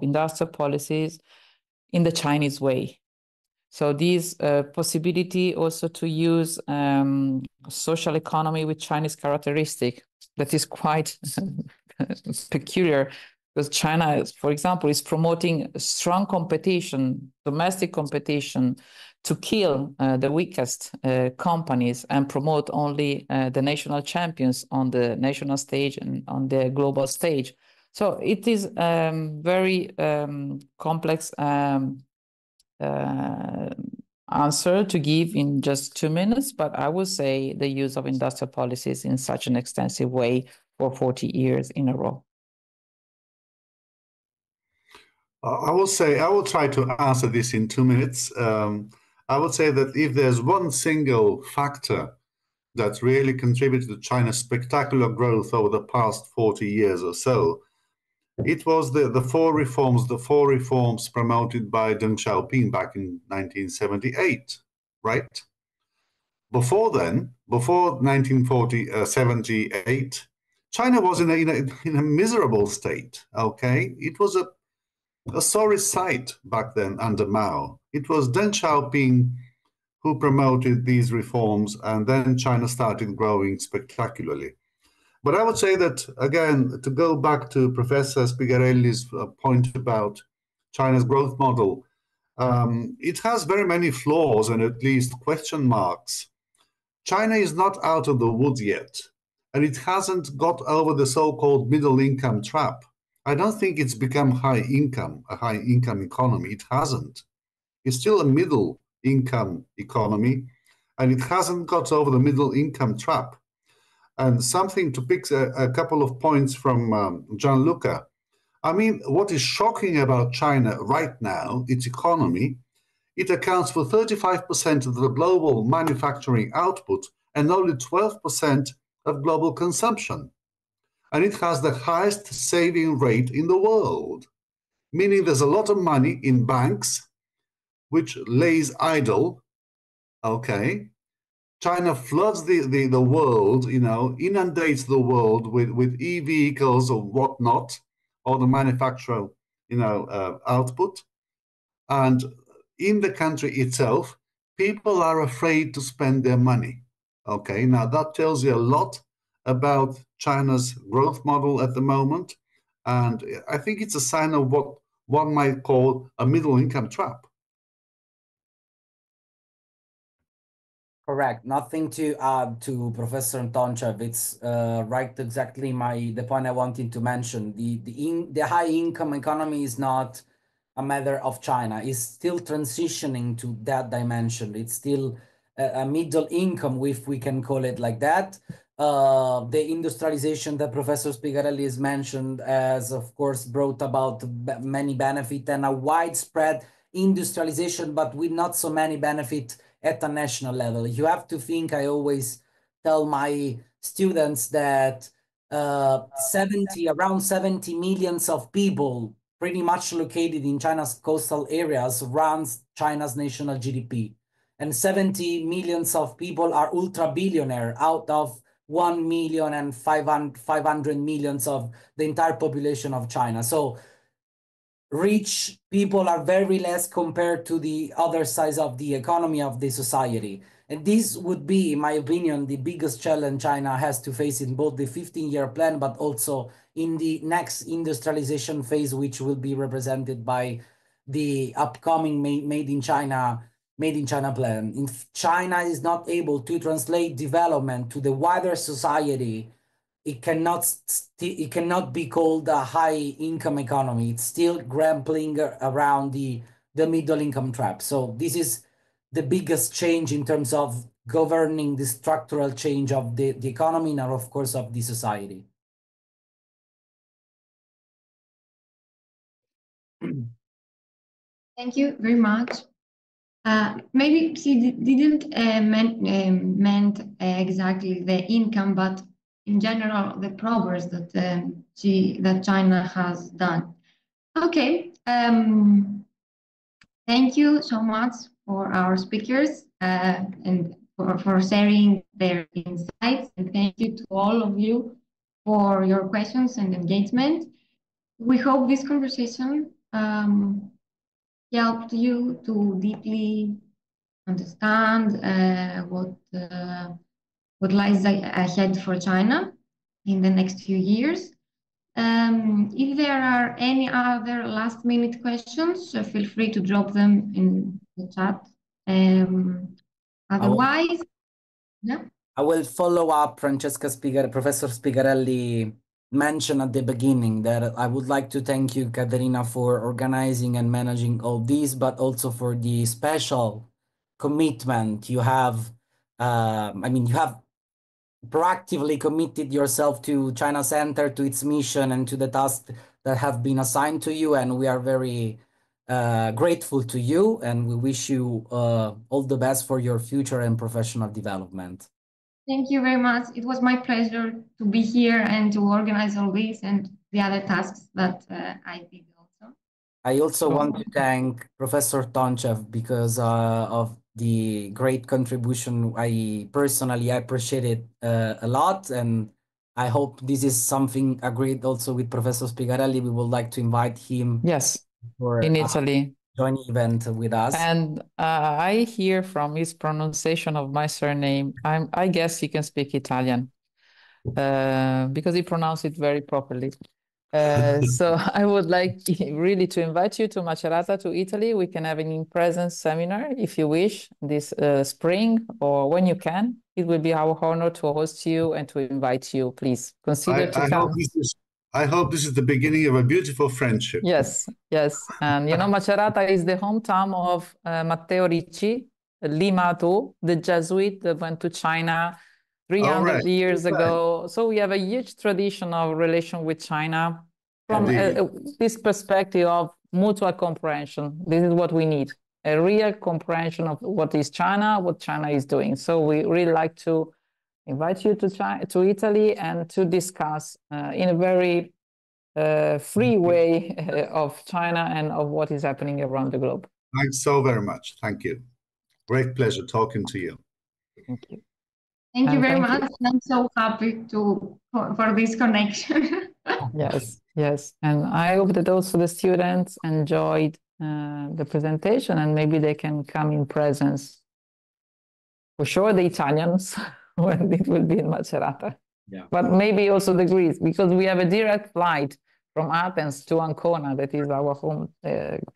industrial policies in the Chinese way. So this possibility also to use social economy with Chinese characteristic, that is quite peculiar, because China, for example, is promoting strong competition, domestic competition, to kill the weakest companies and promote only the national champions on the national stage and on the global stage. So it is very complex answer to give in just 2 minutes, but I would say the use of industrial policies in such an extensive way for 40 years in a row. I will try to answer this in 2 minutes. I would say that if there's one single factor that really contributed to China's spectacular growth over the past 40 years or so, it was the four reforms promoted by Deng Xiaoping back in 1978, right? Before then, before 1978, China was in a miserable state, okay? It was a sorry sight back then under Mao. It was Deng Xiaoping who promoted these reforms, and then China started growing spectacularly. But I would say that, again, to go back to Professor Spigarelli's point about China's growth model, it has very many flaws and at least question marks. China is not out of the woods yet, and it hasn't got over the so-called middle income trap. I don't think it's become a high income economy. It hasn't. It's still a middle income economy, and it hasn't got over the middle income trap. And something to pick a couple of points from Gianluca. I mean, what is shocking about China right now, its economy, it accounts for 35% of the global manufacturing output and only 12% of global consumption. And it has the highest saving rate in the world, meaning there's a lot of money in banks, which lays idle, okay? China floods the world, inundates the world with e-vehicles or whatnot, or the manufacturer, output. And in the country itself, people are afraid to spend their money. Okay, now that tells you a lot about China's growth model at the moment. And I think it's a sign of what one might call a middle income trap. Correct. Nothing to add to Professor Tonchev. It's right exactly the point I wanted to mention. The high income economy is not a matter of China. It's still transitioning to that dimension. It's still a middle income, if we can call it like that. The industrialization that Professor Spigarelli has mentioned has, of course, brought about many benefits and a widespread industrialization, but with not so many benefits at a national level. You have to think, I always tell my students that around 70 millions of people pretty much located in China's coastal areas runs China's national GDP. And 70 millions of people are ultra-billionaire out of 1 million and 500 millions of the entire population of China. So rich people are very less compared to the other sides of the economy of the society. And this would be, in my opinion, the biggest challenge China has to face in both the 15-year plan, but also in the next industrialization phase, which will be represented by the upcoming Made in China plan. If China is not able to translate development to the wider society, it cannot be called a high income economy. It's still grappling around the middle income trap. So this is the biggest change in terms of governing the structural change of the economy and of course of the society. Thank you very much. Maybe she didn't meant exactly the income, but in general the progress that that China has done. Okay. Thank you so much for our speakers and for sharing their insights. And thank you to all of you for your questions and engagement. We hope this conversation helped you to deeply understand what lies ahead for China in the next few years. If there are any other last-minute questions, feel free to drop them in the chat. Otherwise, I will follow up. Professor Spigarelli mentioned at the beginning that I would like to thank you, Caterina, for organizing and managing all this, but also for the special commitment you have. You have proactively committed yourself to China Center, to its mission, and to the tasks that have been assigned to you. And we are very grateful to you, and we wish you all the best for your future and professional development. Thank you very much. It was my pleasure to be here and to organize all this and the other tasks that I did also. I also want to thank Professor Tonchev because of the great contribution. I personally appreciate it a lot, and I hope this is something agreed also with Professor Spigarelli. We would like to invite him. Yes, for in Italy. Joint event with us. And I hear from his pronunciation of my surname, I guess he can speak Italian because he pronounced it very properly. So I would like really to invite you to Macerata, to Italy. We can have an in-presence seminar if you wish this spring or when you can. It will be our honor to host you and to invite you. Please consider to come. I hope this is the beginning of a beautiful friendship. Yes, yes. And Macerata is the hometown of Matteo Ricci, Lima too, the Jesuit that went to China 300 years ago. So we have a huge tradition of relation with China from this perspective of mutual comprehension. This is what we need, a real comprehension of what is China, what China is doing. So we really like to invite you to Italy and to discuss in a very free way of China and of what is happening around the globe. Thanks so very much. Thank you. Great pleasure talking to you. Thank you. Thank you very much. I'm so happy for this connection. Yes, yes. And I hope that also the students enjoyed the presentation, and maybe they can come in presence. For sure, the Italians, when it will be in Macerata. Yeah. But maybe also the Greeks, because we have a direct flight from Athens to Ancona, that is our home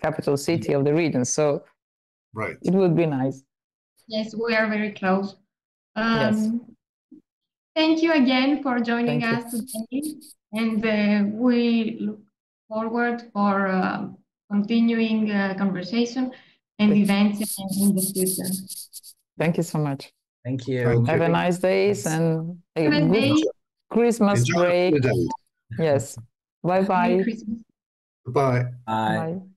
capital city of the region. So right, it would be nice. Yes, we are very close. Yes. Thank you again for joining us today, and we look forward for continuing conversation and events in the future. Thank you so much. Thank you. Thank you. Have a nice day and a good Christmas Enjoy break. the day. Yes. Bye-bye. Merry Christmas. Bye. Bye. Bye.